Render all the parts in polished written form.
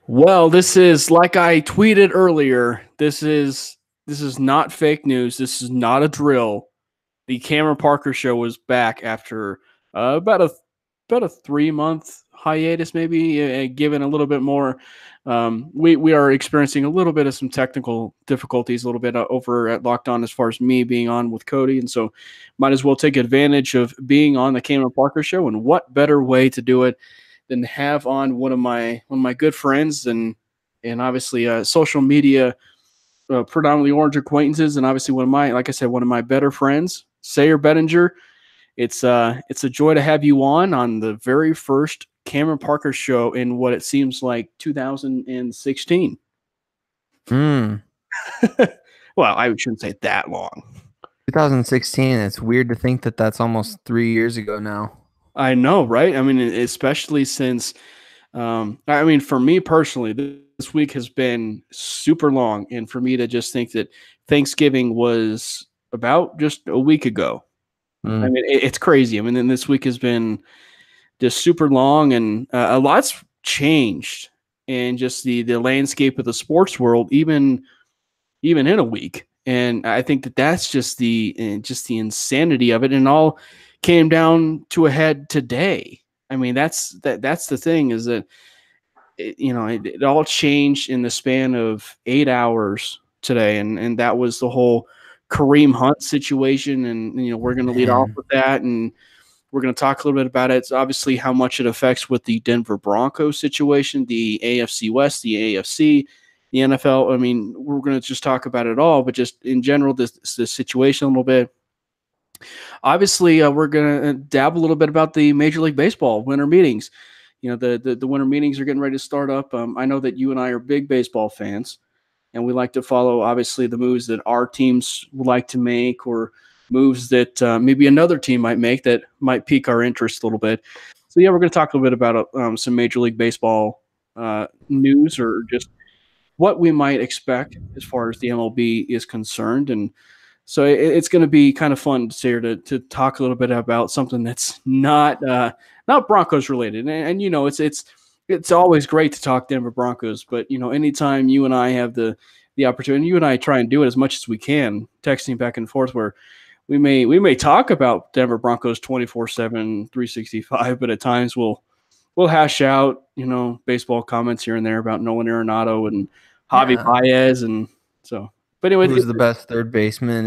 Well, this is like I tweeted earlier. This is not fake news. This is not a drill. The Cameron Parker Show was back after about a 3 month hiatus, maybe, given a little bit more. We are experiencing a little bit of some technical difficulties, a little bit over at Locked On as far as me being on with Cody, and so might as well take advantage of being on the Cameron Parker Show. And what better way to do it than have on one of my good friends and obviously social media predominantly orange acquaintances, and obviously like I said, one of my better friends, Sayer Bedinger. It's a joy to have you on the very first Cameron Parker show in what it seems like 2016. Hmm. Well, I shouldn't say that long. 2016. It's weird to think that that's almost 3 years ago now. I know, right? I mean, especially since, I mean, for me personally, this week has been super long, and for me to just think that Thanksgiving was about just a week ago. I Mm. mean, it's crazy. I mean, then this week has been just super long, and a lot's changed in just the landscape of the sports world, even in a week. And I think that's just the insanity of it, and all came down to a head today. I mean, that's the thing, is that it all changed in the span of 8 hours today, and that was the whole Kareem Hunt situation, and we're going to lead off Man. with that, and we're going to talk a little bit about it. It's obviously how much it affects with the Denver Broncos situation, the AFC West, the AFC, the NFL. I mean, we're going to just talk about it all, but just in general, this situation a little bit. Obviously, we're going to dab a little bit about the Major League Baseball winter meetings. The winter meetings are getting ready to start up. I know that you and I are big baseball fans, and we like to follow, obviously, the moves that our teams would like to make, or moves that maybe another team might make that might pique our interest a little bit. So, yeah, we're going to talk a little bit about some Major League Baseball news, or just what we might expect as far as the MLB is concerned. And so it's going to be kind of fun to talk a little bit about something that's not Broncos related. And it's always great to talk Denver Broncos, but anytime you and I have the opportunity, you and I try and do it as much as we can, texting back and forth, where we may talk about Denver Broncos 24/7, 365, but at times we'll hash out baseball comments here and there about Nolan Arenado and Javi Yeah. Baez, and so. But anyway, Who's the best third baseman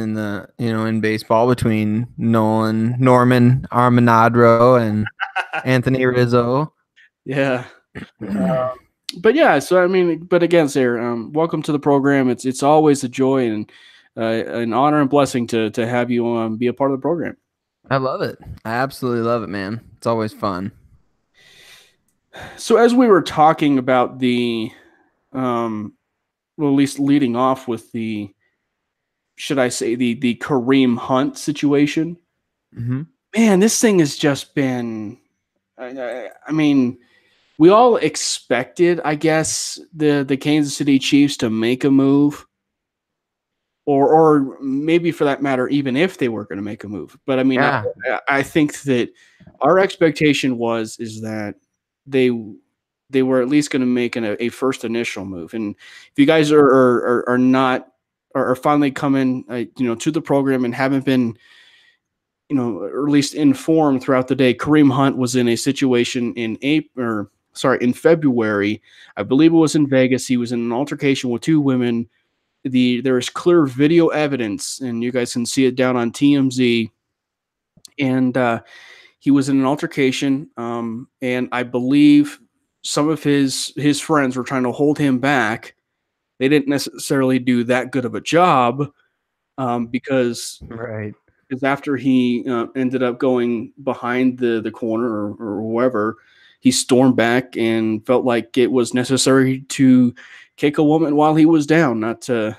in baseball between Norman Armanadro and Anthony Rizzo? yeah. But yeah, so I mean, but again, Sarah, welcome to the program. It's always a joy and an honor and blessing to have you be a part of the program. I love it. I absolutely love it, man. It's always fun. So as we were talking about well, at least leading off with should I say the Kareem Hunt situation? Hmm. Man, this thing has just been. I mean, we all expected, I guess, the Kansas City Chiefs to make a move, or maybe for that matter, even if they were going to make a move. But I mean, Yeah. I think that our expectation is that they they were at least going to make a first initial move. And if you guys are not are finally coming to the program and haven't been or at least informed throughout the day, Kareem Hunt was in a situation in February. I believe it was in Vegas. He was in an altercation with two women. There is clear video evidence, and you guys can see it down on TMZ. And he was in an altercation, and I believe some of his friends were trying to hold him back. They didn't necessarily do that good of a job, because Right. after he ended up going behind the corner, or whoever, he stormed back and felt like it was necessary to kick a woman while he was down. Not to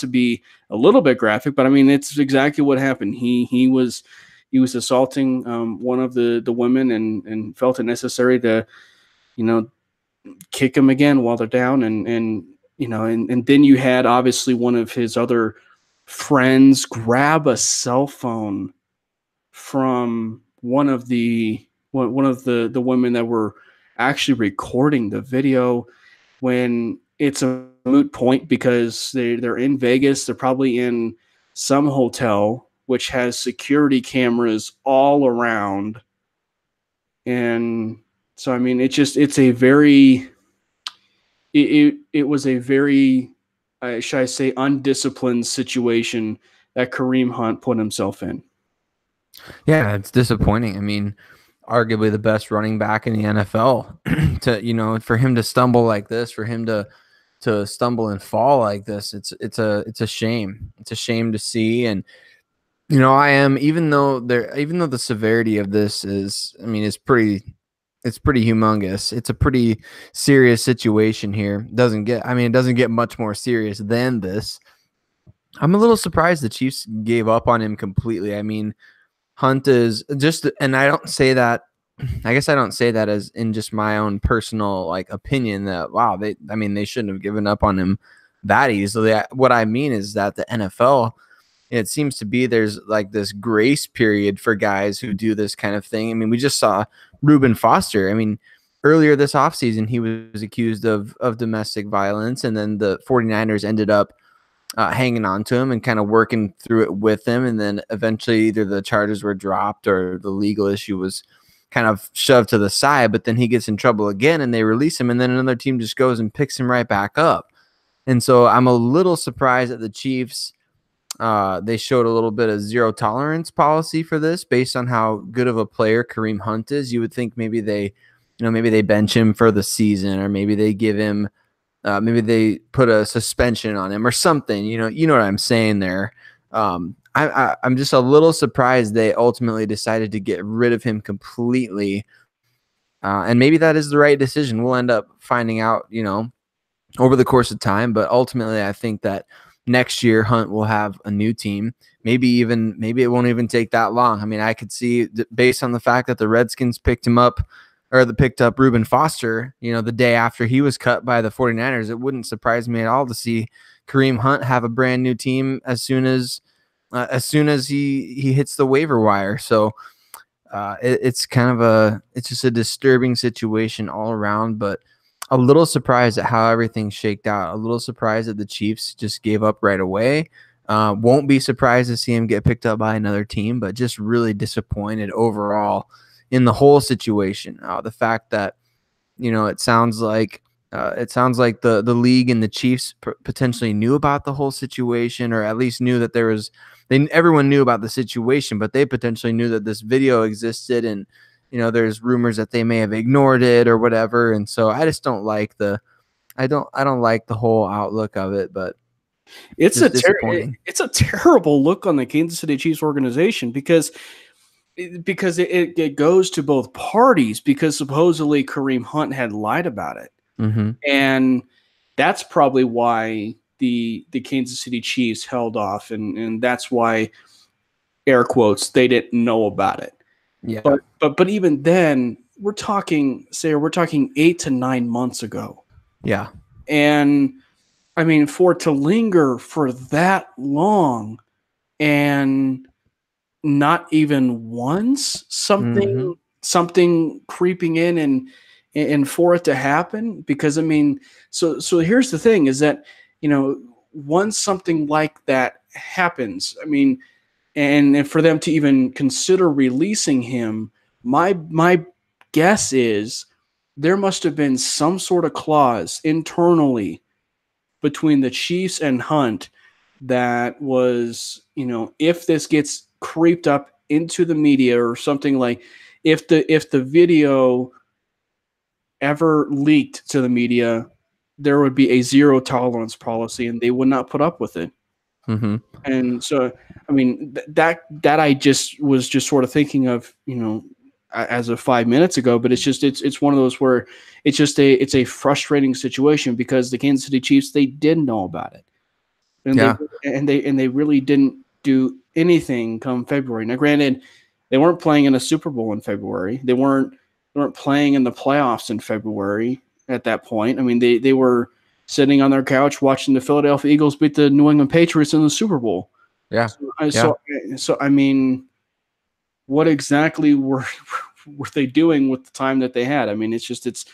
be a little bit graphic, but I mean it's exactly what happened. He was assaulting one of the women, and felt it necessary to you know kick him again while they're down, and then you had obviously one of his other friends grab a cell phone from one of the women that were actually recording the video. when it's a moot point because they're in Vegas. They're probably in some hotel which has security cameras all around. And so, I mean, it's a very, it was a very, should I say, undisciplined situation that Kareem Hunt put himself in. Yeah, it's disappointing. I mean, arguably the best running back in the NFL to, for him to stumble like this, for him to stumble and fall like this, it's a shame. It's a shame to see. And I am, even though the severity of this is, I mean, it's pretty humongous. It's a pretty serious situation here. It doesn't get much more serious than this. I'm a little surprised the Chiefs gave up on him completely. I mean, Hunt is just, and I don't say that, I guess I don't say that as in just my own personal opinion that, wow, they shouldn't have given up on him that easily. What I mean is that the NFL, it seems to be there's this grace period for guys who do this kind of thing. I mean, we just saw Reuben Foster. I mean, earlier this offseason, he was accused of domestic violence, and then the 49ers ended up hanging on to him and kind of working through it with him. And then eventually either the charges were dropped or the legal issue was kind of shoved to the side, but then he gets in trouble again and they release him. And then another team just goes and picks him right back up. And so I'm a little surprised that the Chiefs, they showed a little bit of zero tolerance policy for this based on how good of a player Kareem Hunt is. You would think maybe they bench him for the season, or maybe they give him, maybe they put a suspension on him or something. You know what I'm saying there. I'm just a little surprised they ultimately decided to get rid of him completely. And maybe that is the right decision. We'll end up finding out, over the course of time. But ultimately, I think that next year Hunt will have a new team. Maybe it won't even take that long. I mean, I could see, based on the fact that the Redskins picked up Reuben Foster, the day after he was cut by the 49ers, it wouldn't surprise me at all to see Kareem Hunt have a brand new team as soon as he hits the waiver wire. So it's just a disturbing situation all around, but a little surprised at how everything shaked out. A little surprised that the Chiefs just gave up right away. Won't be surprised to see him get picked up by another team, but just really disappointed overall in the whole situation. The fact that, it sounds like the league and the Chiefs potentially knew about the whole situation, or at least knew that everyone knew about the situation, but they potentially knew that this video existed, and there's rumors that they may have ignored it or whatever. And so I just don't like I don't like the whole outlook of it, but it's a terrible look on the Kansas City Chiefs organization because it goes to both parties, because supposedly Kareem Hunt had lied about it. Mm-hmm. And that's probably why the Kansas City Chiefs held off, and that's why, air quotes, they didn't know about it. Yeah. But even then, we're talking 8 to 9 months ago. Yeah. And I mean, for it to linger for that long and not even once something creeping in and for it to happen, because I mean, so here's the thing is that, once something like that happens, I mean, and for them to even consider releasing him, my guess is there must have been some sort of clause internally between the Chiefs and Hunt that was, if this gets creeped up into the media or something, like if the video ever leaked to the media, there would be a zero tolerance policy and they would not put up with it. Mm-hmm. And so, I mean, that I was sort of thinking of, as of 5 minutes ago, but it's one of those where it's a frustrating situation because the Kansas City Chiefs, they did know about it. And they really didn't do anything come February. Now, granted, they weren't playing in a Super Bowl in February. They weren't playing in the playoffs in February at that point. I mean, they were sitting on their couch watching the Philadelphia Eagles beat the New England Patriots in the Super Bowl. Yeah. So I mean, what exactly were they doing with the time that they had? I mean, it's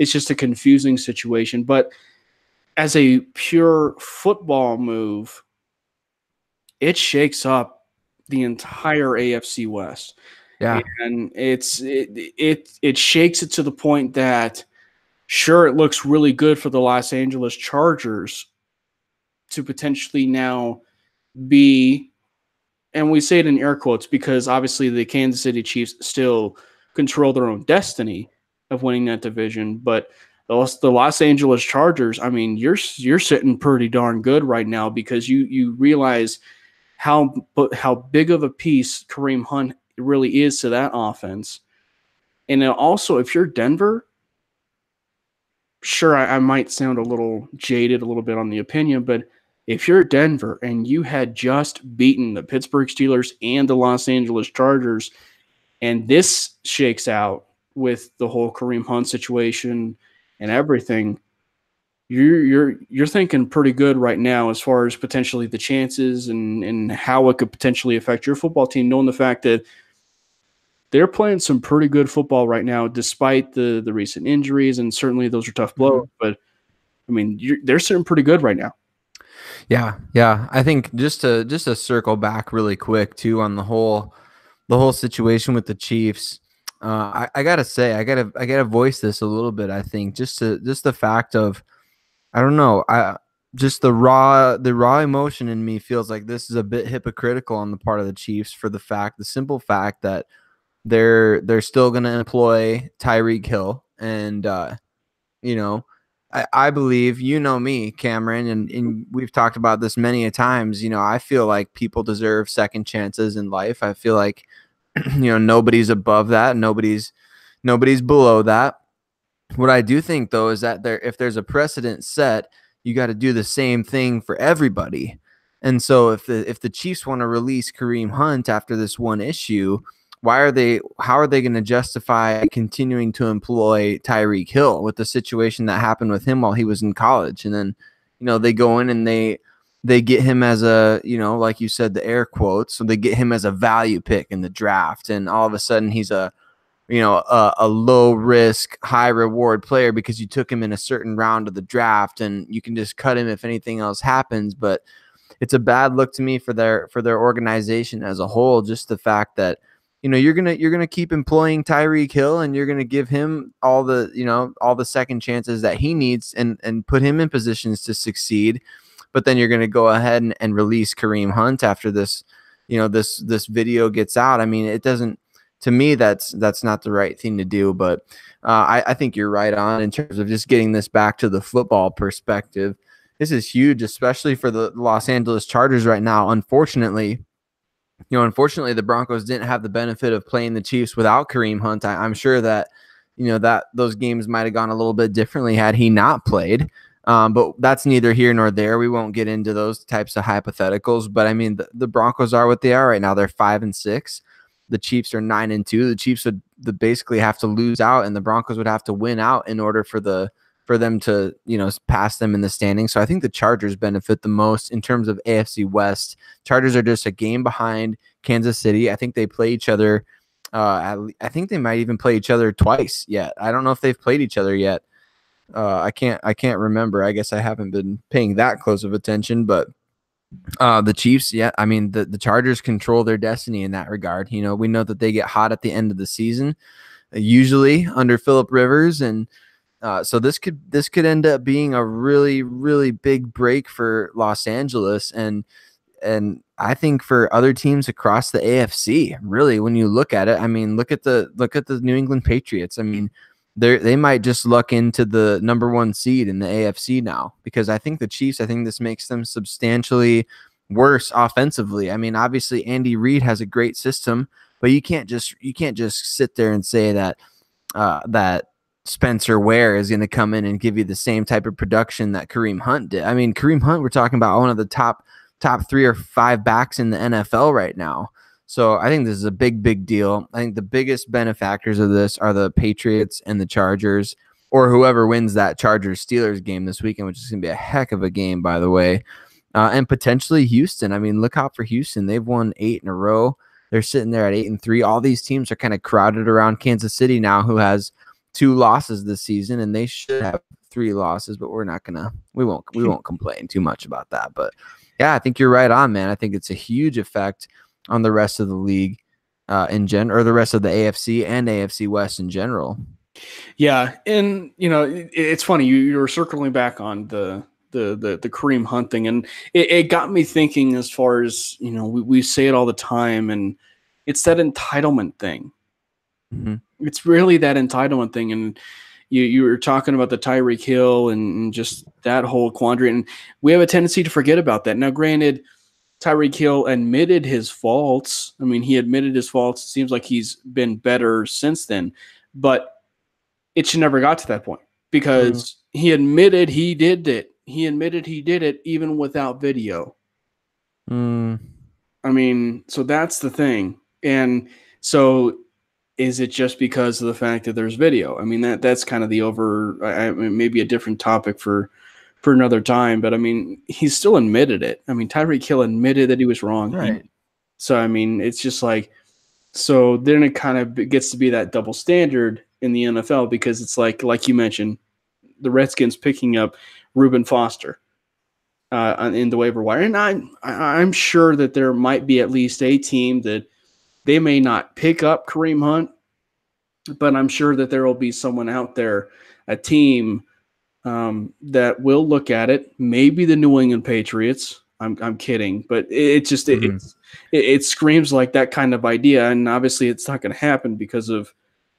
it's just a confusing situation. But as a pure football move, it shakes up the entire AFC West. Yeah. And it shakes it to the point that sure, it looks really good for the Los Angeles Chargers to potentially now be, and we say it in air quotes because obviously the Kansas City Chiefs still control their own destiny of winning that division, but the Los Angeles Chargers, I mean, you're sitting pretty darn good right now because you realize how big of a piece Kareem Hunt really is to that offense. And then also, if you're Denver, sure, I might sound a little jaded a little bit on the opinion, but if you're Denver and you had just beaten the Pittsburgh Steelers and the Los Angeles Chargers, and this shakes out with the whole Kareem Hunt situation and everything, you're thinking pretty good right now as far as potentially the chances and how it could potentially affect your football team, knowing the fact that they're playing some pretty good football right now, despite the recent injuries, and certainly those are tough blows. But I mean, they're sitting pretty good right now. Yeah. I think just to circle back really quick too on the whole situation with the Chiefs. I gotta say, I gotta voice this a little bit. I think just the fact of, I don't know, just the raw emotion in me feels like this is a bit hypocritical on the part of the Chiefs for the simple fact that they're still going to employ Tyreek Hill. And, I believe, me, Cameron, and we've talked about this many a times. I feel like people deserve second chances in life. I feel like, nobody's above that. Nobody's below that. What I do think, though, is that if there's a precedent set, you got to do the same thing for everybody. And so if the Chiefs want to release Kareem Hunt after this one issue, how are they going to justify continuing to employ Tyreek Hill with the situation that happened with him while he was in college? And then, they go in and they get him as a, like you said, the air quotes. So they get him as a value pick in the draft. And all of a sudden he's a low risk, high reward player because you took him in a certain round of the draft and you can just cut him if anything else happens. But it's a bad look to me for their organization as a whole. Just the fact that, you're gonna keep employing Tyreek Hill and you're gonna give him all the second chances that he needs and put him in positions to succeed. But then you're gonna go ahead and release Kareem Hunt after this, this video gets out. I mean, it doesn't. To me, that's not the right thing to do. But I think you're right on in terms of just getting this back to the football perspective. This is huge, especially for the Los Angeles Chargers right now. Unfortunately, the Broncos didn't have the benefit of playing the Chiefs without Kareem Hunt. I'm sure that, that those games might have gone a little bit differently had he not played. But that's neither here nor there. We won't get into those types of hypotheticals. But I mean, the Broncos are what they are right now. They're 5-6. The Chiefs are 9-2. The Chiefs would basically have to lose out, and the Broncos would have to win out in order for them to, pass them in the standings. So I think the Chargers benefit the most in terms of AFC West. Chargers are just a game behind Kansas City. I think they play each other. I think they might even play each other twice yet. I don't know if they've played each other yet. I can't remember. I guess I haven't been paying that close of attention, but the Chiefs, I mean, the Chargers control their destiny in that regard. We know that they get hot at the end of the season, usually under Phillip Rivers, and so this could end up being a really, really big break for Los Angeles, and I think for other teams across the AFC. Really, when you look at it, I mean, look at the New England Patriots. I mean, they might just luck into the number 1 seed in the AFC now, because I think the Chiefs, I think this makes them substantially worse offensively. I mean, obviously Andy Reid has a great system, but you can't just sit there and say that that Spencer Ware is going to come in and give you the same type of production that Kareem Hunt did. I mean, Kareem Hunt, we're talking about one of the top 3 or 5 backs in the NFL right now. So I think this is a big deal. I think the biggest benefactors of this are the Patriots and the Chargers, or whoever wins that Chargers-Steelers game this weekend, which is going to be a heck of a game, by the way. And potentially Houston. I mean, look out for Houston. They've won 8 in a row. They're sitting there at 8-3. All these teams are kind of crowded around Kansas City now, who has 2 losses this season, and they should have 3 losses, but we won't complain too much about that. But yeah, I think you're right on, man. I think it's a huge effect on the rest of the league in general, or the rest of the AFC and AFC West in general. Yeah, and it's funny you were circling back on the Kareem Hunt thing, and it got me thinking. As far as we say it all the time, and it's that entitlement thing. Mm-hmm. It's really that entitlement thing, and you were talking about the Tyreek Hill and just that whole quandary, and we have a tendency to forget about that. Now, granted, Tyreek Hill admitted his faults. I mean, he admitted his faults. It seems like he's been better since then, but it should never got to that point, because he admitted he did it. He admitted he did it even without video. I mean, so that's the thing. And so is it just because of the fact that there's video? I mean, that's kind of the maybe a different topic for another time, but I mean, he still admitted it. I mean, Tyreek Hill admitted that he was wrong. Right. So, I mean, it's just like, so then it kind of gets to be that double standard in the NFL, because it's like you mentioned, the Redskins picking up Reuben Foster in the waiver wire. And I'm sure that there might be at least a team that they may not pick up Kareem Hunt, but I'm sure that there will be someone out there, a team that will look at it. Maybe the New England Patriots. I'm kidding, but it just it screams like that kind of idea, and obviously it's not going to happen because of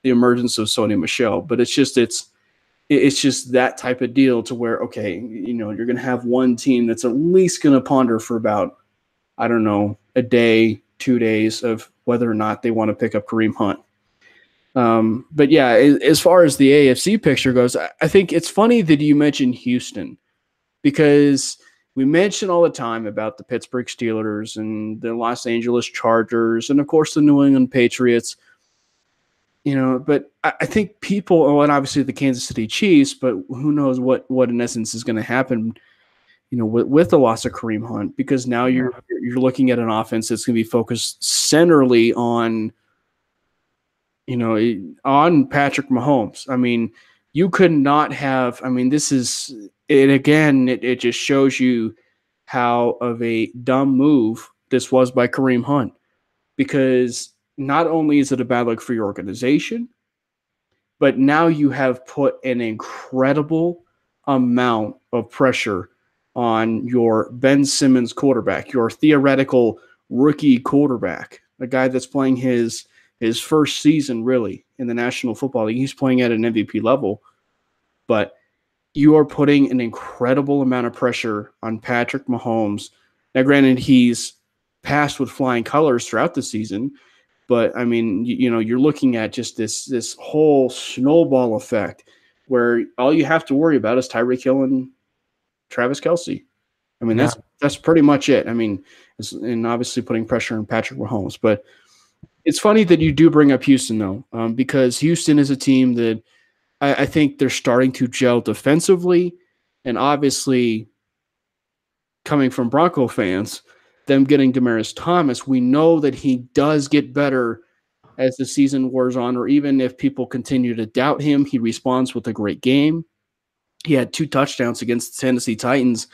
the emergence of Sony Michel. But it's just that type of deal to where, okay, you're going to have one team that's at least going to ponder for about, I don't know, a day, 2 days of whether or not they want to pick up Kareem Hunt. But yeah, as far as the AFC picture goes, I think it's funny that you mentioned Houston, because we mention all the time about the Pittsburgh Steelers and the Los Angeles Chargers and, of course, the New England Patriots. But I think people, and obviously the Kansas City Chiefs, but who knows what in essence is going to happen, with the loss of Kareem Hunt, because now you're looking at an offense that's going to be focused centrally on Patrick Mahomes. I mean, you could not have. I mean, this is it again. It just shows you how of a dumb move this was by Kareem Hunt, because not only is it a bad look for your organization, but now you have put an incredible amount of pressure on your Ben Simmons quarterback, your theoretical rookie quarterback, a guy that's playing his first season really in the National Football League. He's playing at an MVP level, but you are putting an incredible amount of pressure on Patrick Mahomes. Now, granted, he's passed with flying colors throughout the season, but I mean, you're looking at just this whole snowball effect where all you have to worry about is Tyreek Hill and Travis Kelce. I mean, that's pretty much it. I mean, and obviously putting pressure on Patrick Mahomes. But it's funny that you do bring up Houston, though, because Houston is a team that I think they're starting to gel defensively, and obviously coming from Bronco fans, them getting Demaryius Thomas, we know that he does get better as the season wears on, or even if people continue to doubt him, he responds with a great game. He had 2 touchdowns against the Tennessee Titans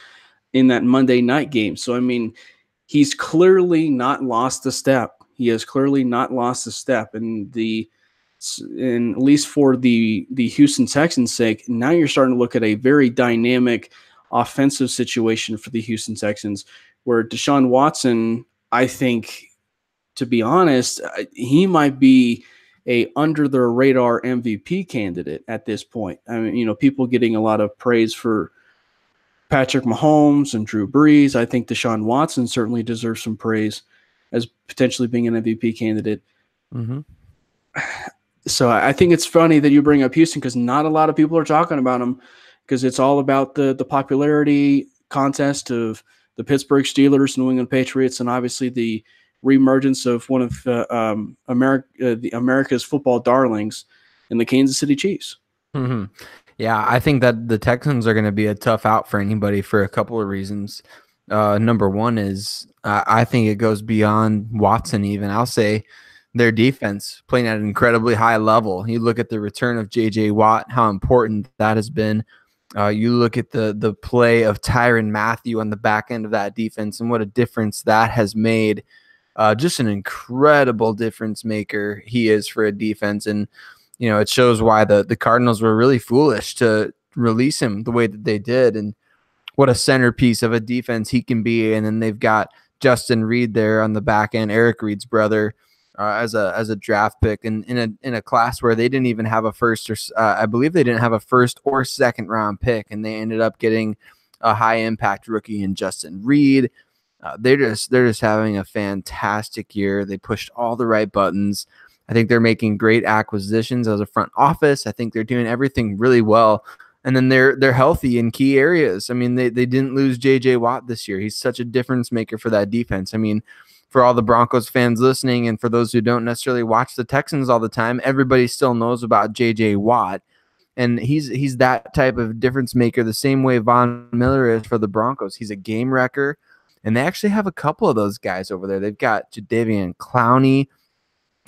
in that Monday night game. So, I mean, he's clearly not lost a step. He has clearly not lost a step. And at least for the Houston Texans' sake, now you're starting to look at a very dynamic offensive situation for the Houston Texans, where Deshaun Watson, I think, to be honest, he might be a under the radar MVP candidate at this point. I mean, people getting a lot of praise for Patrick Mahomes and Drew Brees. I think Deshaun Watson certainly deserves some praise as potentially being an MVP candidate. Mm-hmm. So I think it's funny that you bring up Houston, because not a lot of people are talking about him, because it's all about the popularity contest of the Pittsburgh Steelers, New England Patriots, and obviously the reemergence of one of America's football darlings in the Kansas City Chiefs. Mm-hmm. Yeah, I think that the Texans are going to be a tough out for anybody for a couple of reasons. Number one is I think it goes beyond Watson even. I'll say their defense playing at an incredibly high level. You look at the return of J.J. Watt, how important that has been. You look at the play of Tyrann Mathieu on the back end of that defense and what a difference that has made. Just an incredible difference maker he is for a defense. And, it shows why the Cardinals were really foolish to release him the way that they did. And what a centerpiece of a defense he can be. And then they've got Justin Reed there on the back end, Eric Reed's brother, as a draft pick, and in a class where they didn't even have a first, or I believe they didn't have a first or second round pick, and they ended up getting a high impact rookie in Justin Reed. They're just having a fantastic year. They pushed all the right buttons. I think they're making great acquisitions as a front office. I think they're doing everything really well. And then they're healthy in key areas. I mean, they didn't lose J.J. Watt this year. He's such a difference maker for that defense. I mean, for all the Broncos fans listening, and for those who don't necessarily watch the Texans all the time, everybody still knows about J.J. Watt. And he's that type of difference maker, the same way Von Miller is for the Broncos. He's a game wrecker. And they actually have a couple of those guys over there. They've got Jadeveon Clowney,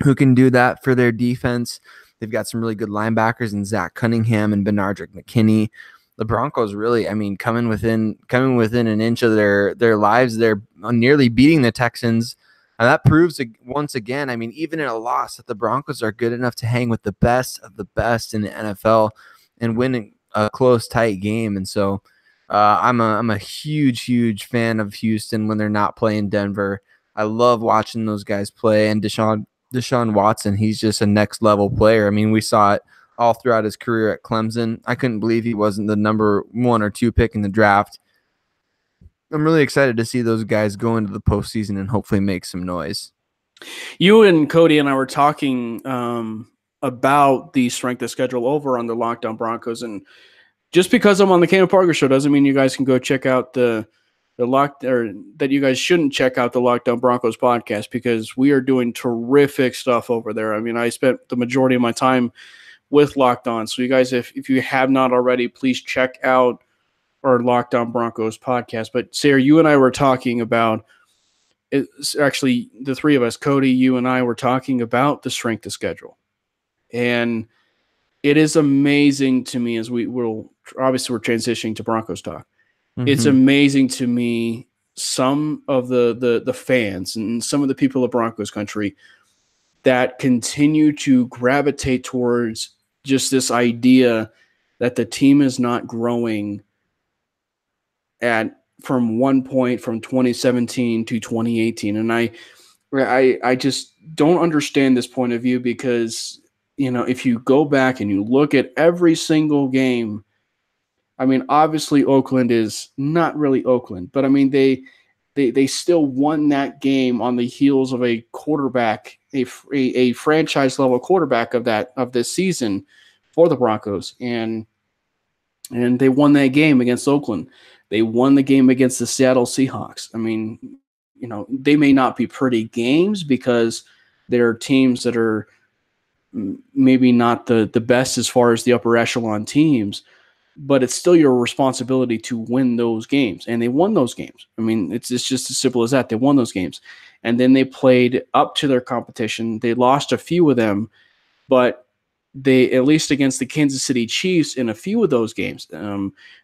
who can do that for their defense. They've got some really good linebackers in Zach Cunningham and Benardrick McKinney. The Broncos really, coming within an inch of their lives. They're nearly beating the Texans. And that proves once again, even in a loss, that the Broncos are good enough to hang with the best of the best in the NFL and win a close, tight game. And so I'm a huge fan of Houston when they're not playing Denver. I love watching those guys play. And Deshaun Watson, he's just a next level player. We saw it all throughout his career at Clemson. I couldn't believe he wasn't the number 1 or 2 pick in the draft. I'm really excited to see those guys go into the postseason and hopefully make some noise. You and Cody and I were talking about the strength of schedule over on the Locked On Broncos, and just because I'm on the Cam Parker Show doesn't mean you guys can go check out that you guys shouldn't check out the Locked On Broncos podcast, because we are doing terrific stuff over there. I spent the majority of my time with Locked On. So you guys, if you have not already, please check out our Locked On Broncos podcast. But Sarah, you and I were talking about, it's actually the three of us, Cody, you and I were talking about the strength of schedule. And it is amazing to me, as we're transitioning to Broncos talk. Mm-hmm. It's amazing to me, some of the fans and some of the people of Broncos country that continue to gravitate towards just this idea that the team is not growing from one point from 2017 to 2018. And I just don't understand this point of view, because, if you go back and you look at every single game, obviously Oakland is not really Oakland, but they still won that game on the heels of a quarterback, a franchise level quarterback of this season for the Broncos. And they won that game against Oakland. They won the game against the Seattle Seahawks. They may not be pretty games, because they're teams that are maybe not the best as far as the upper echelon teams, but it's still your responsibility to win those games. And they won those games. It's just as simple as that. They won those games. And then they played up to their competition. They lost a few of them, but they, at least against the Kansas City Chiefs in a few of those games,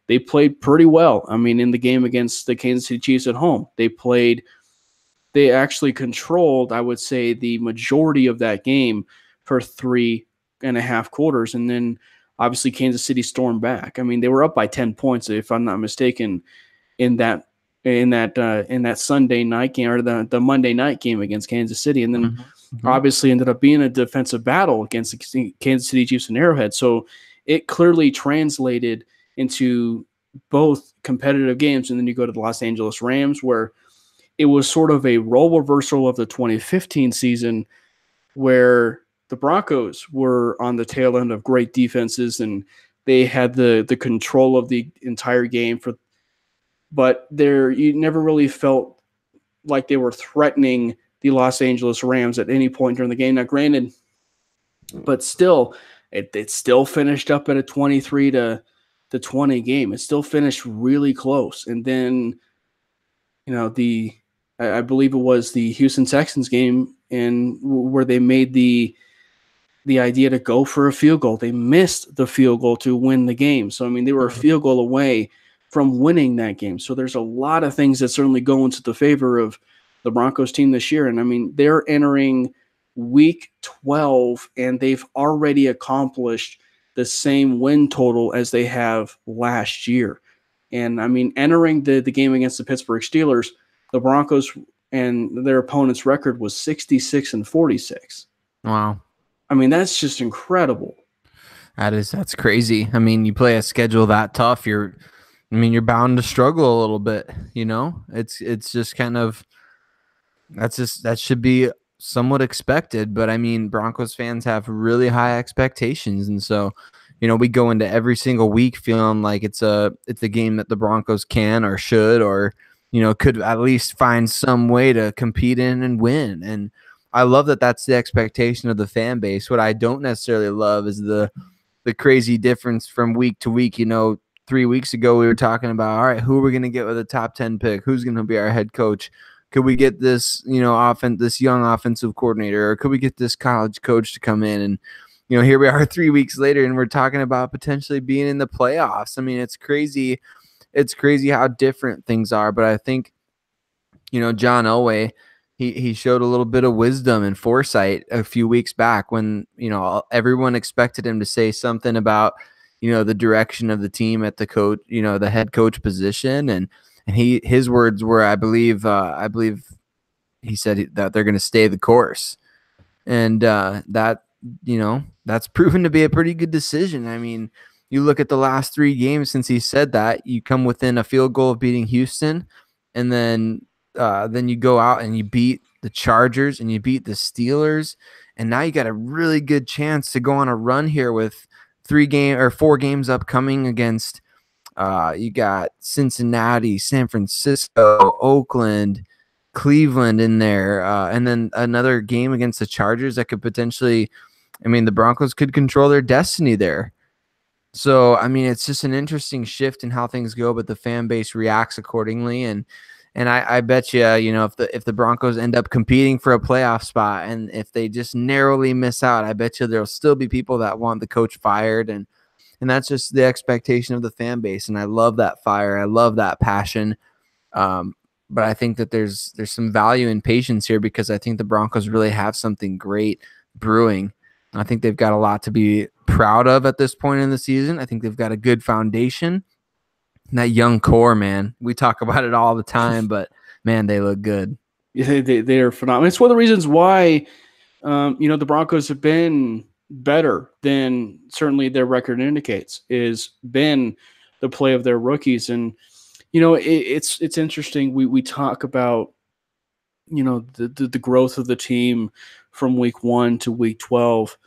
they played pretty well. In the game against the Kansas City Chiefs at home, they actually controlled, I would say, the majority of that game for 3.5 quarters. And then obviously Kansas City stormed back. They were up by 10 points, if I'm not mistaken, in that Sunday night game, or the Monday night game against Kansas City. And then obviously ended up being a defensive battle against the Kansas City Chiefs and Arrowhead. So it clearly translated into both competitive games. And then you go to the Los Angeles Rams, where it was sort of a role reversal of the 2015 season, where the Broncos were on the tail end of great defenses and they had the control of the entire game, but you never really felt like they were threatening the Los Angeles Rams at any point during the game. Now, granted, but still, it still finished up at a 23-20 game. It still finished really close. And then, the I believe it was the Houston Texans game, and where they made the idea to go for a field goal. They missed the field goal to win the game. So, I mean, they were a field goal away from winning that game. So there's a lot of things that certainly go into the favor of the Broncos team this year. And I mean, they're entering week 12 and they've already accomplished the same win total as they have last year. And I mean, entering the game against the Pittsburgh Steelers, the Broncos and their opponent's record was 66-46. Wow. I mean, that's just incredible. That's crazy. I mean, you play a schedule that tough, you're bound to struggle a little bit, you know? It's just kind of that should be somewhat expected, but I mean, Broncos fans have really high expectations, and so, you know, we go into every single week feeling like it's a game that the Broncos can or should or, you know, could at least find some way to compete in and win. And I love that that's the expectation of the fan base. What I don't necessarily love is the crazy difference from week to week. You know, 3 weeks ago we were talking about, all right, who are we going to get with a top 10 pick? Who's going to be our head coach? Could we get this, you know, this young offensive coordinator, or could we get this college coach to come in? And, you know, here we are 3 weeks later and we're talking about potentially being in the playoffs. I mean, it's crazy. It's crazy how different things are. But I think, you know, John Elway, he showed a little bit of wisdom and foresight a few weeks back when, you know, everyone expected him to say something about, you know, the direction of the team at the coach, you know, the head coach position. And his words were, I believe he said that they're going to stay the course. And that, you know, that's proven to be a pretty good decision. I mean, you look at the last 3 games since he said that, you come within a field goal of beating Houston, and then you go out and you beat the Chargers and you beat the Steelers, and now you got a really good chance to go on a run here with 4 games upcoming against you got Cincinnati, San Francisco, Oakland, Cleveland in there, and then another game against the Chargers that could potentially, I mean, the Broncos could control their destiny there. So, I mean, it's just an interesting shift in how things go, but the fan base reacts accordingly. And I bet you, you know, if the Broncos end up competing for a playoff spot and if they just narrowly miss out, I bet you there'll still be people that want the coach fired. And that's just the expectation of the fan base. And I love that fire. I love that passion. But I think that there's some value in patience here because I think the Broncos really have something great brewing. I think they've got a lot to be proud of at this point in the season. I think they've got a good foundation. And that young core, man, we talk about it all the time, but man, they look good. Yeah, they are phenomenal. It's one of the reasons why, you know, the Broncos have been better than certainly their record indicates, is been the play of their rookies. And, you know, it's interesting. We talk about, you know, the growth of the team from week 1 to week 12.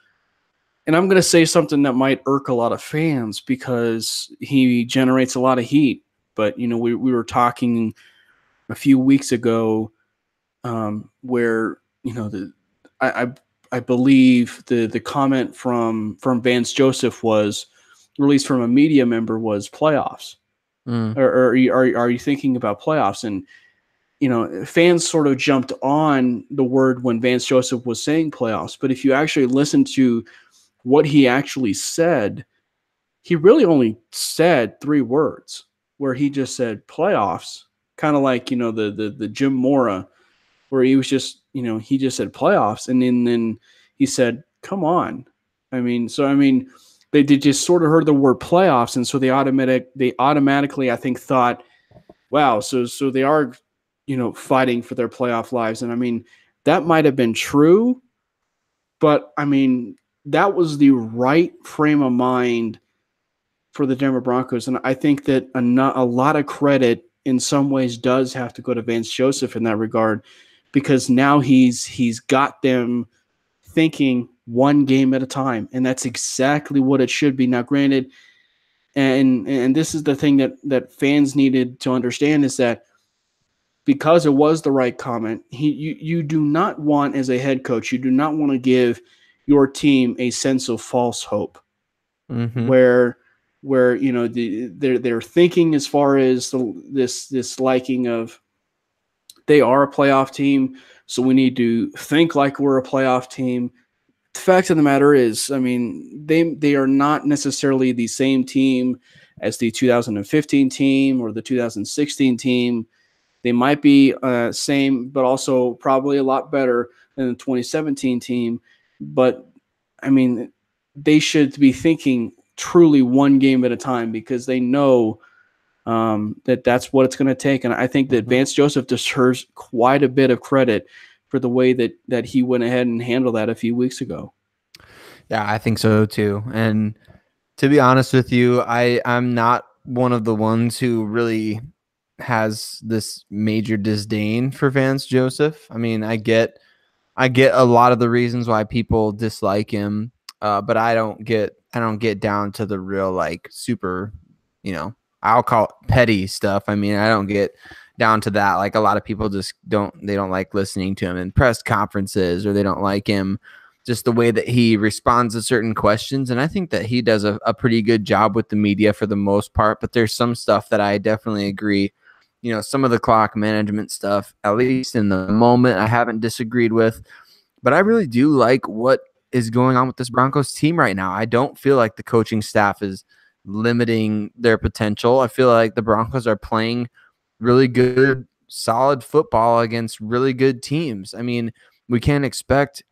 And I'm going to say something that might irk a lot of fans because he generates a lot of heat. But, you know, we were talking a few weeks ago where, you know, I believe the comment from Vance Joseph was released from a media member was playoffs. Or are you thinking about playoffs? And, you know, fans sort of jumped on the word when Vance Joseph was saying playoffs. But if you actually listen to what he actually said, he really only said 3 words where he just said playoffs, kind of like, you know, the Jim Mora, where he was just, you know, he just said playoffs. And then he said, come on. I mean, they just sort of heard the word playoffs. And so they automatically, I think, thought, wow, so they are, you know, fighting for their playoff lives. And I mean, that might have been true, but I mean, that was the right frame of mind for the Denver Broncos. And I think that a lot of credit in some ways does have to go to Vance Joseph in that regard, because now he's got them thinking one game at a time. And that's exactly what it should be. Now, granted, and this is the thing that fans needed to understand, is that because it was the right comment, you do not want, as a head coach, you do not want to give your team a sense of false hope, where you know they're thinking as far as this liking of They are a playoff team, so we need to think like we're a playoff team. The fact of the matter is, I mean, they are not necessarily the same team as the 2015 team or the 2016 team. They might be same, but also probably a lot better than the 2017 team. But I mean, they should be thinking truly one game at a time because they know that's what it's going to take. And I think that Vance Joseph deserves quite a bit of credit for the way that he went ahead and handled that a few weeks ago. Yeah, I think so too. And to be honest with you, I'm not one of the ones who really has this major disdain for Vance Joseph. I mean, I get a lot of the reasons why people dislike him, but I don't get down to the real like super, I'll call it petty stuff. I mean, I don't get down to that. Like a lot of people just don't like listening to him in press conferences, or they don't like him just the way that he responds to certain questions. And I think that he does a pretty good job with the media for the most part, but there's some stuff that I definitely agree. Some of the clock management stuff, at least in the moment, I haven't disagreed with. But I really do like what is going on with this Broncos team right now. I don't feel like the coaching staff is limiting their potential. I feel like the Broncos are playing really good, solid football against really good teams. I mean, we can't expect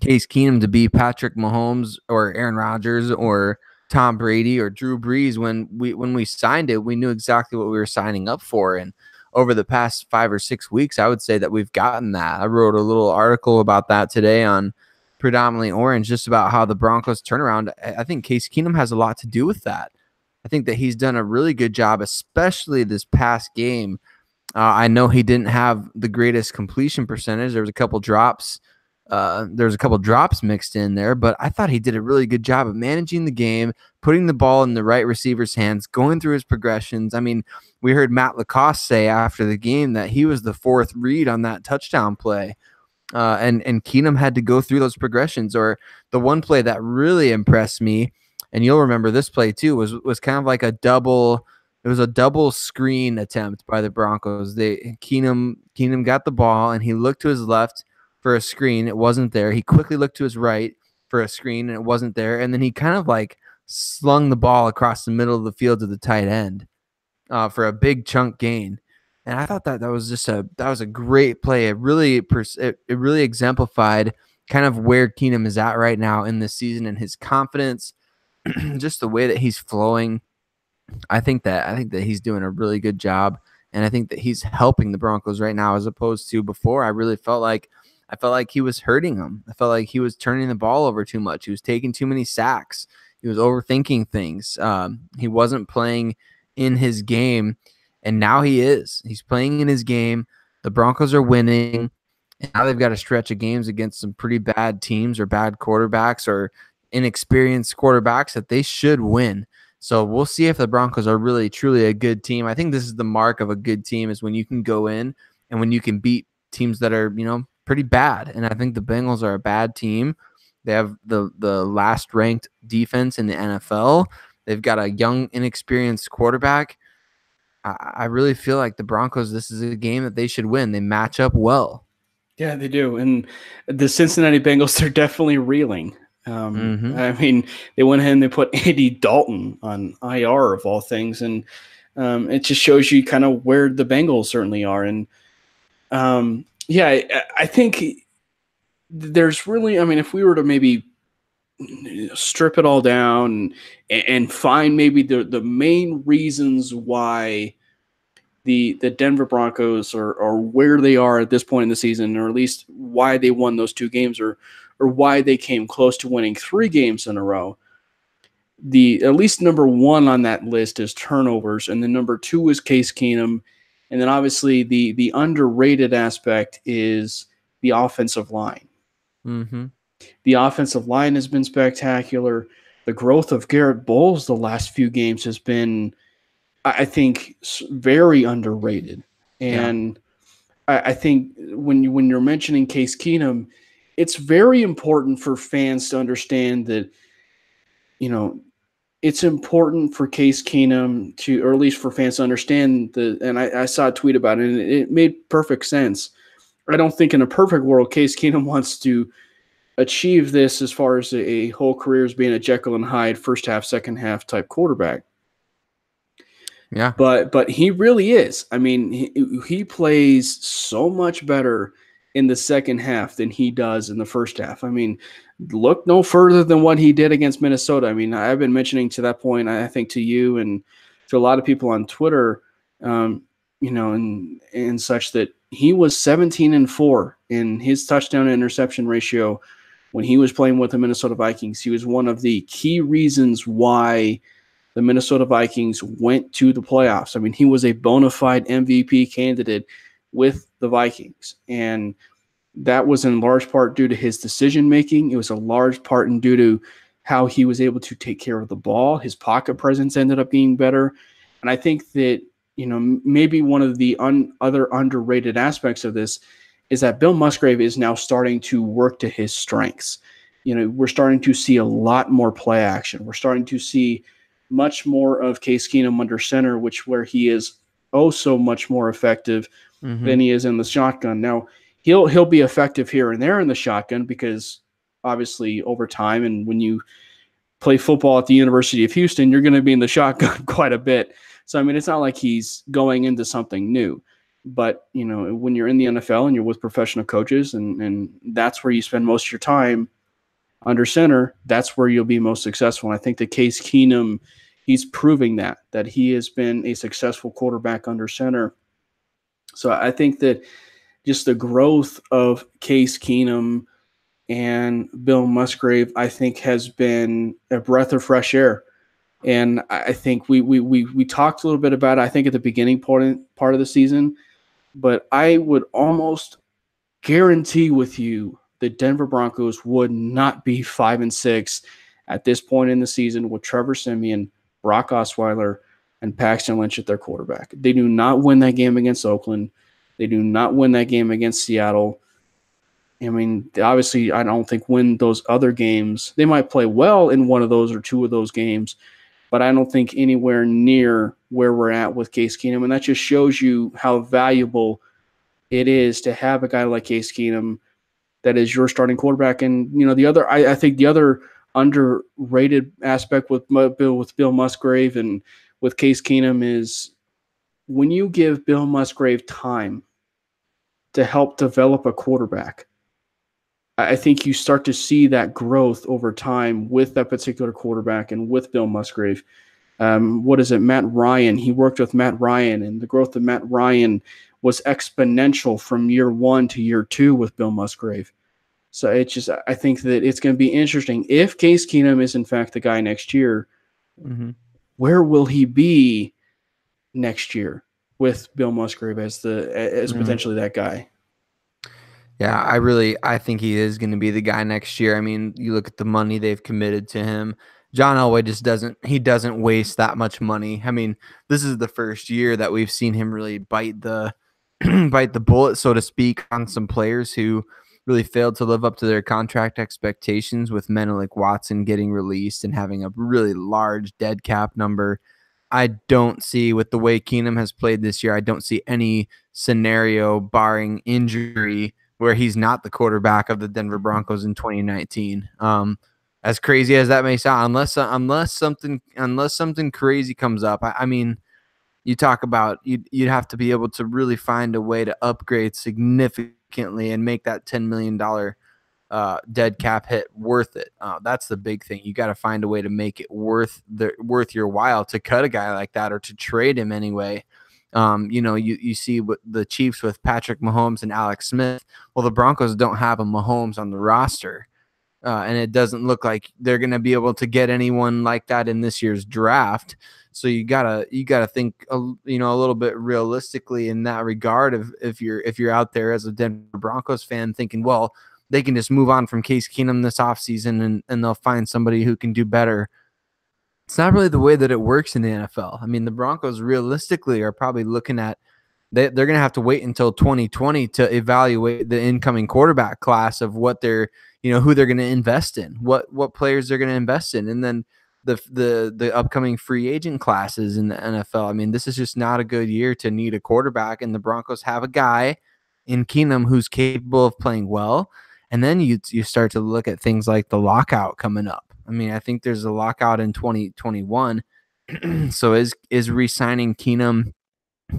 Case Keenum to be Patrick Mahomes or Aaron Rodgers or Tom Brady or Drew Brees. When we signed it, we knew exactly what we were signing up for. And over the past 5 or 6 weeks, I would say that we've gotten that. I wrote a little article about that today on Predominantly Orange, just about how the Broncos turnaround. I think Case Keenum has a lot to do with that. I think that he's done a really good job, especially this past game. I know he didn't have the greatest completion percentage. There was a couple drops. Mixed in there, but I thought he did a really good job of managing the game, putting the ball in the right receiver's hands, going through his progressions. I mean, we heard Matt Lacoste say after the game that he was the fourth read on that touchdown play. And Keenum had to go through those progressions. Or the one play that really impressed me, and you'll remember this play too, was kind of like a double. It was a double screen attempt by the Broncos. Keenum got the ball and he looked to his left for a screen. It wasn't there. He quickly looked to his right for a screen, and it wasn't there. And then he kind of like slung the ball across the middle of the field to the tight end for a big chunk gain. And I thought that was a great play. It really exemplified kind of where Keenum is at right now in this season and his confidence, just the way that he's flowing. I think that he's doing a really good job, and I think that he's helping the Broncos right now as opposed to before. I felt like he was hurting them. I felt like he was turning the ball over too much. He was taking too many sacks. He was overthinking things. He wasn't playing in his game, and now he is. He's playing in his game. The Broncos are winning, and now they've got a stretch of games against some pretty bad teams or bad quarterbacks or inexperienced quarterbacks that they should win. So we'll see if the Broncos are really, truly a good team. I think this is the mark of a good team, is when you can go in and when you can beat teams that are, pretty bad. And I think the Bengals are a bad team. They have the last ranked defense in the NFL. They've got a young, inexperienced quarterback. I really feel like the Broncos, this is a game that they should win. They match up well. Yeah, they do. And the Cincinnati Bengals, they're definitely reeling. I mean, they went ahead and they put Andy Dalton on IR of all things. And it just shows you kind of where the Bengals certainly are. And I think there's really, I mean, if we were to maybe strip it all down and find maybe the main reasons why the Denver Broncos are where they are at this point in the season, or at least why they won those 2 games, or why they came close to winning 3 games in a row. At least number 1 on that list is turnovers, and then number 2 is Case Keenum, and then obviously the underrated aspect is the offensive line. Mm-hmm. The offensive line has been spectacular. The growth of Garrett Bowles the last few games has been, I think, very underrated. And I think when you're mentioning Case Keenum, it's very important for fans to understand that, it's important for Case Keenum to, or at least for fans to understand and I saw a tweet about it, and it made perfect sense. I don't think in a perfect world Case Keenum wants to achieve this as far as a whole career as being a Jekyll and Hyde first half, second half type quarterback. Yeah. But he really is. I mean, he plays so much better in the second half than he does in the first half. I mean, look no further than what he did against Minnesota. I mean, I've been mentioning to that point, I think to you and to a lot of people on Twitter, and such, that he was 17-4 in his touchdown to interception ratio when he was playing with the Minnesota Vikings. He was one of the key reasons why the Minnesota Vikings went to the playoffs. I mean, he was a bona fide MVP candidate with the Vikings. And that was in large part due to his decision making. It was a large part due to how he was able to take care of the ball. His pocket presence ended up being better. And I think that, maybe one of the other underrated aspects of this is that Bill Musgrave is now starting to work to his strengths. We're starting to see a lot more play action. We're starting to see much more of Case Keenum under center, where he is so much more effective than he is in the shotgun. Now, he'll be effective here and there in the shotgun because obviously over time, and when you play football at the University of Houston, you're going to be in the shotgun quite a bit. So, I mean, it's not like he's going into something new. But, when you're in the NFL and you're with professional coaches and that's where you spend most of your time under center, that's where you'll be most successful. And I think the Case Keenum, he's proving that he has been a successful quarterback under center. So I think that just the growth of Case Keenum and Bill Musgrave, I think, has been a breath of fresh air. And I think we talked a little bit about it, I think, at the beginning part of the season, but I would almost guarantee with you the Denver Broncos would not be 5-6 at this point in the season with Trevor Siemian, Brock Osweiler, and Paxton Lynch at their quarterback. They do not win that game against Oakland. They do not win that game against Seattle. I mean, obviously, I don't think win those other games. They might play well in one of those or two of those games, but I don't think anywhere near where we're at with Case Keenum. And that just shows you how valuable it is to have a guy like Case Keenum that is your starting quarterback. And, I think the other underrated aspect with Bill Musgrave and with Case Keenum is when you give Bill Musgrave time to help develop a quarterback, I think you start to see that growth over time with that particular quarterback and with Bill Musgrave. Matt Ryan? He worked with Matt Ryan, and the growth of Matt Ryan was exponential from year 1 to year 2 with Bill Musgrave. So I think that it's going to be interesting. If Case Keenum is in fact the guy next year, where will he be next year with Bill Musgrave as potentially that guy? Yeah, I think he is going to be the guy next year. I mean, you look at the money they've committed to him. John Elway just doesn't waste that much money. I mean, this is the first year that we've seen him really bite the bullet, so to speak, on some players who really failed to live up to their contract expectations, with Menelik Watson getting released and having a really large dead cap number. I don't see, with the way Keenum has played this year, I don't see any scenario, barring injury, where he's not the quarterback of the Denver Broncos in 2019. As crazy as that may sound, unless something crazy comes up, I mean, you talk about you'd have to be able to really find a way to upgrade significantly and make that $10 million dead cap hit worth it. That's the big thing. You got to find a way to make it worth your while to cut a guy like that or to trade him anyway. You see what the Chiefs with Patrick Mahomes and Alex Smith. Well, the Broncos don't have a Mahomes on the roster, and it doesn't look like they're going to be able to get anyone like that in this year's draft. So you gotta think a little bit realistically in that regard. If you're out there as a Denver Broncos fan thinking, well, they can just move on from Case Keenum this offseason and they'll find somebody who can do better. It's not really the way that it works in the NFL. I mean, the Broncos realistically are probably looking at they're going to have to wait until 2020 to evaluate the incoming quarterback class of what they're, who they're going to invest in, what players they're going to invest in. And then the upcoming free agent classes in the NFL. I mean, this is just not a good year to need a quarterback, and the Broncos have a guy in Keenum who's capable of playing well. And then you start to look at things like the lockout coming up. I mean, I think there's a lockout in 2021. So is re-signing Keenum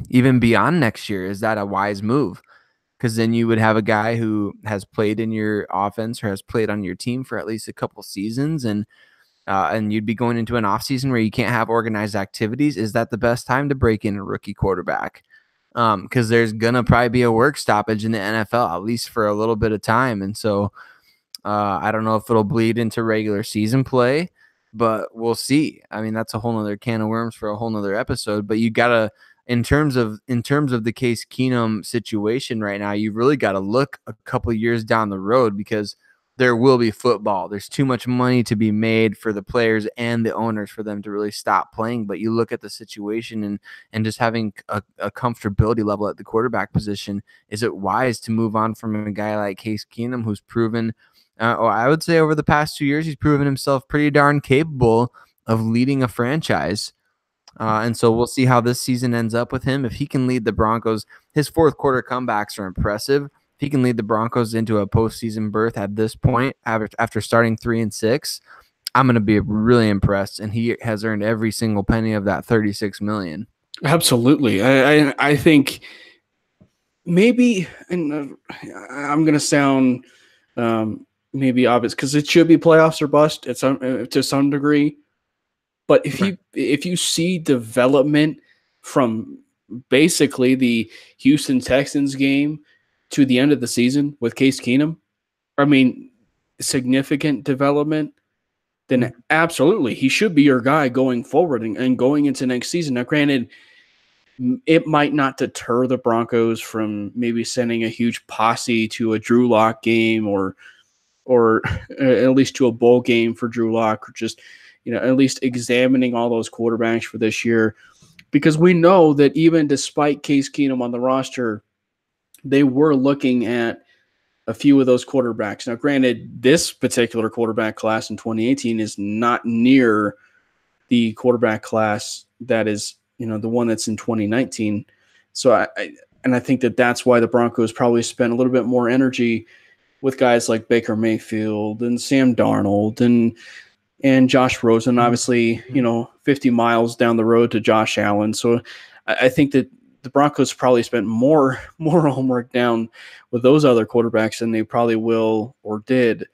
even beyond next year, is that a wise move? Because then you would have a guy who has played in your offense or has played on your team for at least a couple seasons, and you'd be going into an offseason where you can't have organized activities. Is that the best time to break in a rookie quarterback? Because there's gonna probably be a work stoppage in the NFL, at least for a little bit of time. And so I don't know if it'll bleed into regular season play, but we'll see. I mean, that's a whole nother can of worms for a whole nother episode. But you gotta, in terms of the Case Keenum situation right now, you've really got to look a couple of years down the road, because there will be football. There's too much money to be made for the players and the owners for them to really stop playing. But you look at the situation and just having a comfortability level at the quarterback position. Is it wise to move on from a guy like Case Keenum, who's proven, or I would say over the past 2 years, he's proven himself pretty darn capable of leading a franchise. And so we'll see how this season ends up with him. If he can lead the Broncos, his fourth quarter comebacks are impressive. If he can lead the Broncos into a postseason berth at this point, after starting 3-6, I'm going to be really impressed. And he has earned every single penny of that $36 million. Absolutely. I think maybe, and I'm going to sound maybe obvious, because it should be playoffs or bust to some degree. But if you see development from basically the Houston Texans game to the end of the season with Case Keenum, I mean, significant development, then absolutely he should be your guy going forward and going into next season. Now, granted, it might not deter the Broncos from maybe sending a huge posse to a Drew Lock game or at least to a bowl game for Drew Lock, or just, at least examining all those quarterbacks for this year, because we know that even despite Case Keenum on the roster, they were looking at a few of those quarterbacks. Now, granted, this particular quarterback class in 2018 is not near the quarterback class that is, the one that's in 2019. So I think that's why the Broncos probably spent a little bit more energy with guys like Baker Mayfield and Sam Darnold and Josh Rosen, obviously, 50 miles down the road to Josh Allen. So I think that the Broncos probably spent more homework down with those other quarterbacks than they probably will or did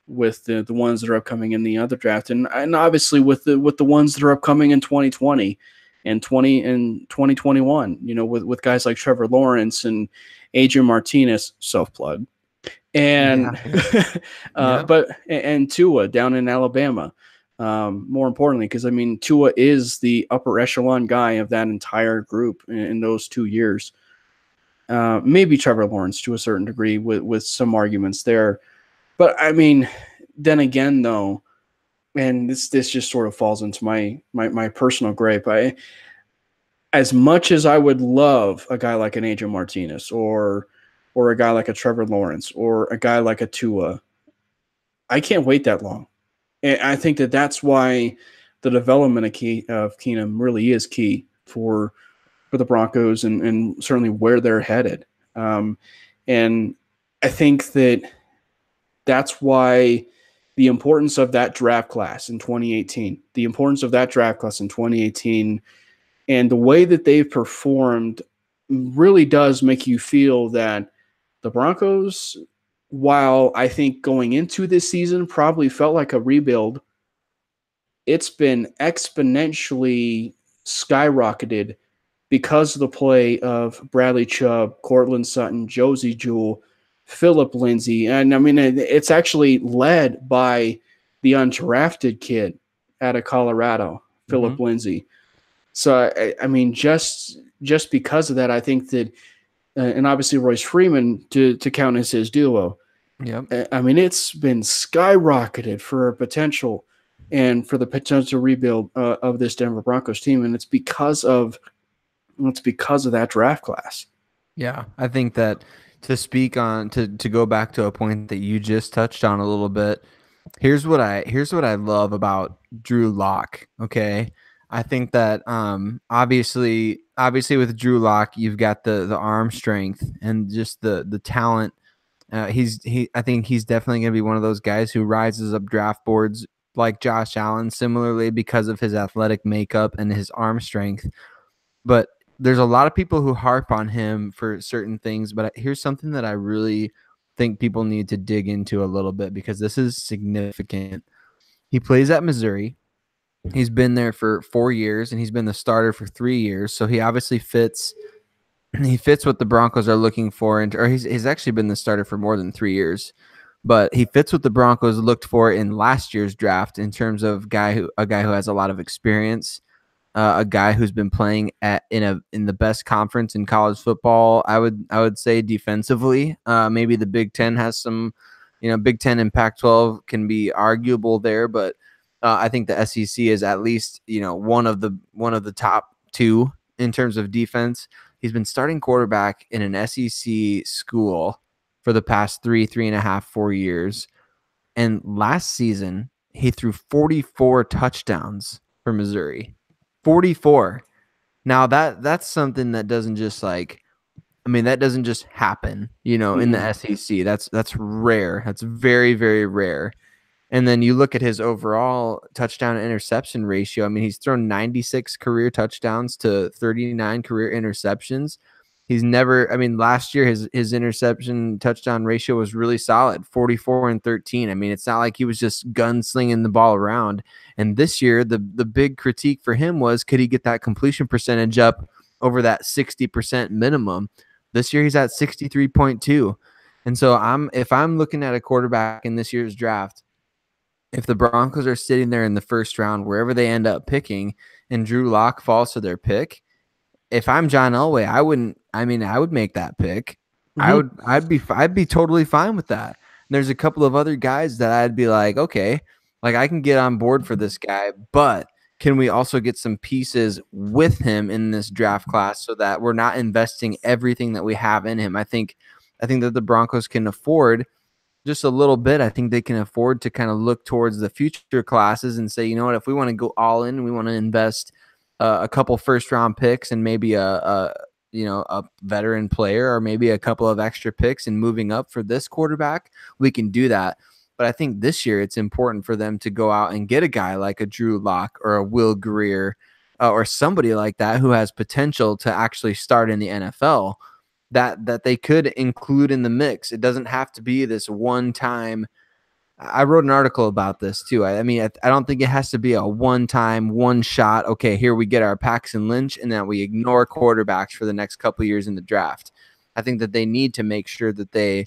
with the ones that are upcoming in the other draft. And obviously with the ones that are upcoming in 2020 and 2021, with guys like Trevor Lawrence and Adrian Martinez, self-plug. And and Tua down in Alabama, more importantly, because Tua is the upper echelon guy of that entire group in those 2 years. Maybe Trevor Lawrence to a certain degree with some arguments there, but then again though, and this just sort of falls into my personal gripe. As much as I would love a guy like an Adrian Martinez or a guy like a Trevor Lawrence or a guy like a Tua, I can't wait that long. And I think that's why the development of Keenum really is key for the Broncos and certainly where they're headed. And I think that's why the importance of that draft class in 2018, and the way that they've performed really does make you feel that the Broncos, while I think going into this season probably felt like a rebuild, it's been exponentially skyrocketed because of the play of Bradley Chubb, Cortland Sutton, Josie Jewell, Phillip Lindsay. And it's actually led by the undrafted kid out of Colorado, Phillip Lindsay. So, just because of that, I think that, and obviously Royce Freeman to count as his duo. Yep. It's been skyrocketed for potential and for the potential rebuild of this Denver Broncos team, and it's because of that draft class. Yeah, I think that to speak on to go back to a point that you just touched on a little bit, Here's what I love about Drew Lock. Okay. I think that obviously with Drew Lock, you've got the arm strength and just the talent. I think he's definitely going to be one of those guys who rises up draft boards like Josh Allen, similarly because of his athletic makeup and his arm strength. But there's a lot of people who harp on him for certain things. But here's something that I really think people need to dig into a little bit because this is significant. He plays at Missouri. He's been there for 4 years and he's been the starter for 3 years. So he obviously fits. He fits what the Broncos are looking for, or he's actually been the starter for more than 3 years. But he fits what the Broncos looked for in last year's draft in terms of a guy who has a lot of experience, a guy who's been playing in the best conference in college football. I would say defensively. Maybe the Big Ten has some, Big Ten and Pac-12 can be arguable there, but I think the SEC is at least one of the top two in terms of defense. He's been starting quarterback in an SEC school for the past 3.5, 4 years. And last season, he threw 44 touchdowns for Missouri. 44. Now that's something that doesn't just that doesn't just happen, in the SEC. That's rare. That's very, very rare. And then you look at his overall touchdown to interception ratio. I mean, he's thrown 96 career touchdowns to 39 career interceptions. He's never, last year his interception touchdown ratio was really solid, 44-13. I mean, it's not like he was just gunslinging the ball around. And this year, the big critique for him was, could he get that completion percentage up over that 60% minimum? This year, he's at 63.2. And so if I'm looking at a quarterback in this year's draft, if the Broncos are sitting there in the first round, wherever they end up picking, and Drew Lock falls to their pick, if I'm John Elway, I would make that pick. Mm-hmm. I'd be totally fine with that. And there's a couple of other guys that I'd be like, okay, like I can get on board for this guy, but can we also get some pieces with him in this draft class so that we're not investing everything that we have in him? I think that the Broncos can afford just a little bit. I think they can afford to kind of look towards the future classes and say, you know what, if we want to go all in, we want to invest a couple first round picks and maybe a veteran player or maybe a couple of extra picks and moving up for this quarterback, we can do that. But I think this year it's important for them to go out and get a guy like a Drew Lock or a Will Greer or somebody like that who has potential to actually start in the NFL that they could include in the mix. It doesn't have to be this one time. I wrote an article about this too. I don't think it has to be a one-time, one-shot, okay, here we get our Paxton Lynch, and then we ignore quarterbacks for the next couple of years in the draft. I think that they need to make sure that they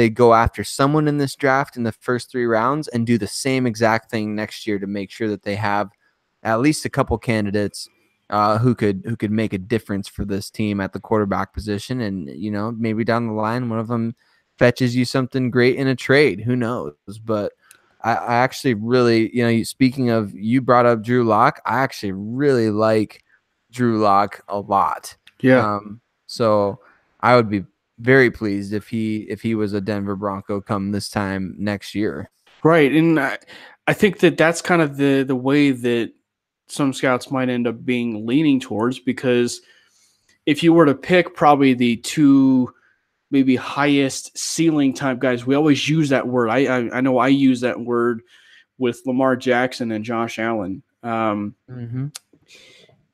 go after someone in this draft in the first 3 rounds and do the same exact thing next year to make sure that they have at least a couple candidates who could make a difference for this team at the quarterback position. And, maybe down the line, one of them fetches you something great in a trade. Who knows? But I actually really, speaking of, you brought up Drew Lock. I actually really like Drew Lock a lot. Yeah. So I would be very pleased if he was a Denver Bronco come this time next year. Right. And I think that that's kind of the way that some scouts might end up being leaning towards, because if you were to pick probably the two maybe highest ceiling type guys, we always use that word. I know I use that word with Lamar Jackson and Josh Allen.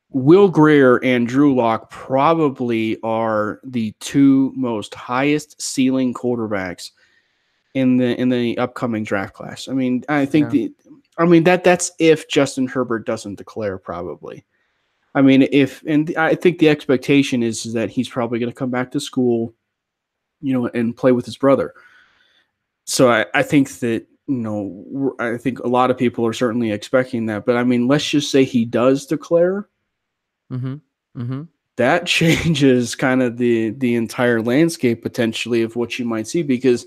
Will Greer and Drew Lock probably are the two most highest ceiling quarterbacks in the upcoming draft class. I mean, I think that's if Justin Herbert doesn't declare, probably. I mean, and I think the expectation is that he's probably going to come back to school, and play with his brother. So I think that, I think a lot of people are certainly expecting that. But I mean, let's just say he does declare. That changes kind of the entire landscape potentially of what you might see, because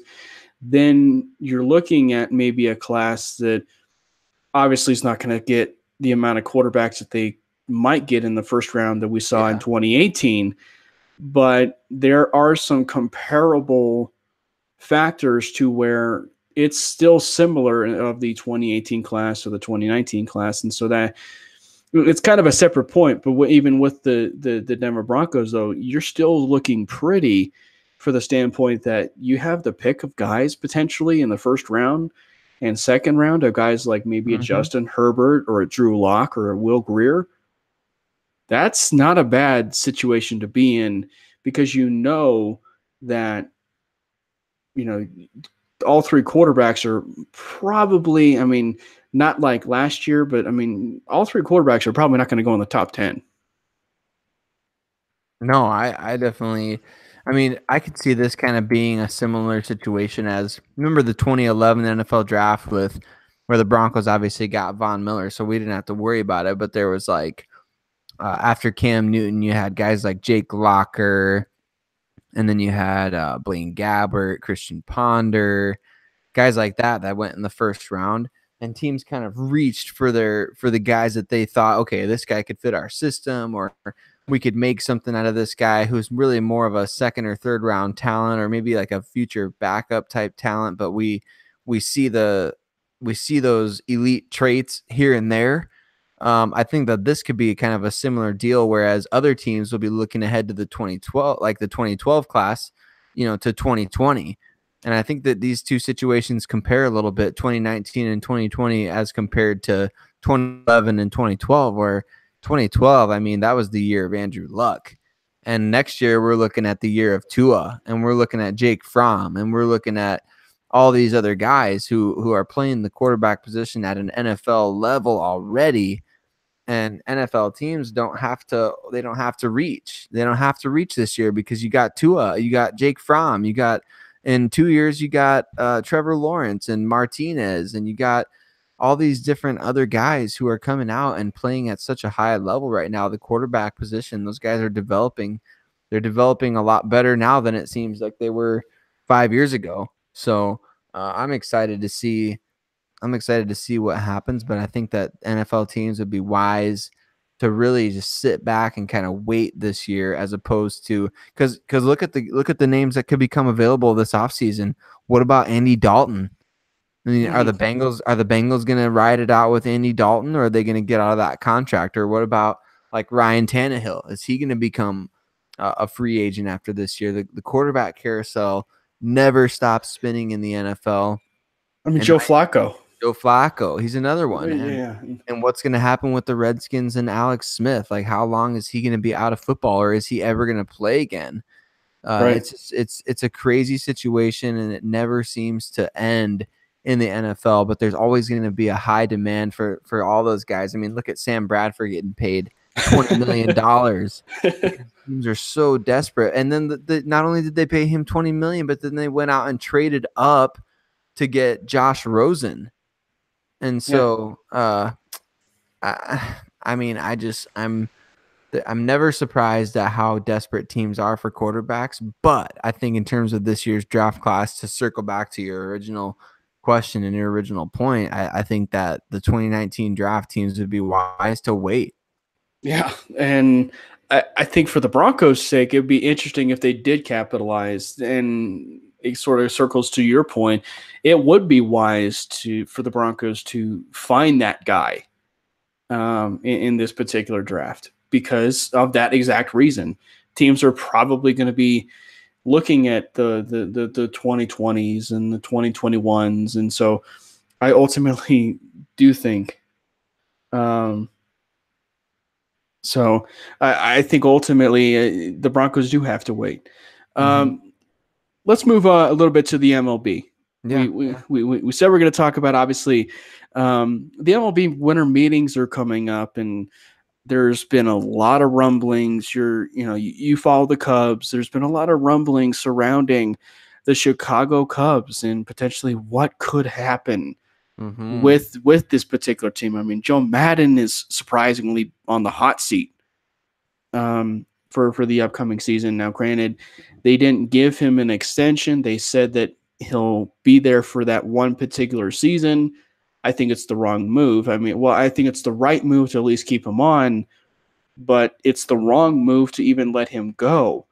then you're looking at maybe a class that obviously is not going to get the amount of quarterbacks that they might get in the first round that we saw in 2018. But there are some comparable factors to where it's still similar of the 2018 class or the 2019 class. And so that it's kind of a separate point, but even with the Denver Broncos, though, you're still looking pretty for the standpoint that you have the pick of guys potentially in the first round and second round of guys like maybe a Justin Herbert or a Drew Lock or a Will Grier. That's not a bad situation to be in because you know that, all three quarterbacks are probably, I mean, not like last year, but I mean, all three quarterbacks are probably not going to go in the top 10. No, I definitely, I mean, I could see this kind of being a similar situation as, remember the 2011 NFL draft where the Broncos obviously got Von Miller, so we didn't have to worry about it. But there was like, after Cam Newton, you had guys like Jake Locker, and then you had Blaine Gabbert, Christian Ponder, guys like that went in the first round, and teams kind of reached for the guys that they thought, okay, this guy could fit our system, or we could make something out of this guy who's really more of a second or third round talent, or maybe like a future backup type talent, but we see those elite traits here and there. I think that this could be kind of a similar deal, whereas other teams will be looking ahead to the 2012, like the 2012 class, to 2020. And I think that these two situations compare a little bit, 2019 and 2020, as compared to 2011 and 2012, where 2012, I mean, that was the year of Andrew Luck. And next year, we're looking at the year of Tua, and we're looking at Jake Fromm, and we're looking at all these other guys who are playing the quarterback position at an NFL level already. And NFL teams don't have to reach. They don't have to reach this year because you got Tua, you got Jake Fromm, you got, in 2 years, you got Trevor Lawrence and Martinez, and you got all these different other guys who are coming out and playing at such a high level right now. The quarterback position, those guys are developing. They're developing a lot better now than it seems like they were 5 years ago. So I'm excited to see what happens, but I think that NFL teams would be wise to really just sit back and kind of wait this year, as opposed to, because look at the names that could become available this offseason. What about Andy Dalton? I mean, are the Bengals going to ride it out with Andy Dalton, or are they going to get out of that contract? Or what about like Ryan Tannehill? Is he going to become a free agent after this year? The quarterback carousel never stops spinning in the NFL. I mean, Joe Flacco, he's another one. And what's going to happen with the Redskins and Alex Smith? Like, how long is he going to be out of football, or is he ever going to play again? Right. It's a crazy situation, and it never seems to end in the NFL. But there's always going to be a high demand for all those guys. I mean, look at Sam Bradford getting paid $20 million. Teams are so desperate. And then not only did they pay him $20 million, but then they went out and traded up to get Josh Rosen. And so, I mean, I'm never surprised at how desperate teams are for quarterbacks. But I think in terms of this year's draft class, to circle back to your original question and your original point, I think that the 2019 draft teams would be wise to wait. Yeah, and I think for the Broncos' sake, it would be interesting if they did capitalize, and it sort of circles to your point. It would be wise for the Broncos to find that guy in this particular draft, because of that exact reason. Teams are probably going to be looking at the 2020s and the 2021s, and so I ultimately do think. So I think ultimately the Broncos do have to wait. Let's move a little bit to the MLB. Yeah. We said we're going to talk about, obviously, the MLB Winter Meetings are coming up, and there's been a lot of rumblings. You follow the Cubs. There's been a lot of rumblings surrounding the Chicago Cubs and potentially what could happen with this particular team. I mean, Joe Madden is surprisingly on the hot seat for the upcoming season. Now, granted, they didn't give him an extension. They said that he'll be there for that one particular season. I think it's the wrong move. I mean, well, I think it's the right move to at least keep him on, but it's the wrong move to even let him go.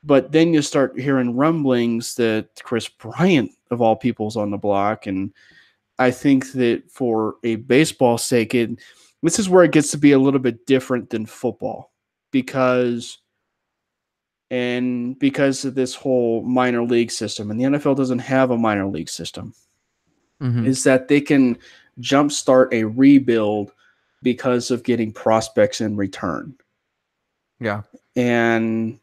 But then you start hearing rumblings that Chris Bryant of all people's on the block. And I think that for a baseball sake, this is where it gets to be a little bit different than football because of this whole minor league system, and the NFL doesn't have a minor league system, is that they can jumpstart a rebuild because of getting prospects in return. Yeah. And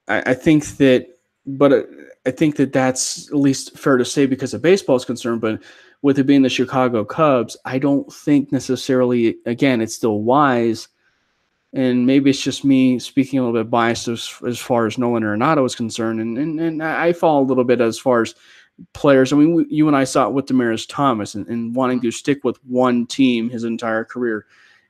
I think that, but I think that that's at least fair to say because of baseball is concerned. But with it being the Chicago Cubs, I don't think necessarily, again, it's still wise. And maybe it's just me speaking a little bit biased as far as Nolan Arenado is concerned. And I fall a little bit as far as players. I mean, you and I saw it with Demaryius Thomas and wanting to stick with one team his entire career.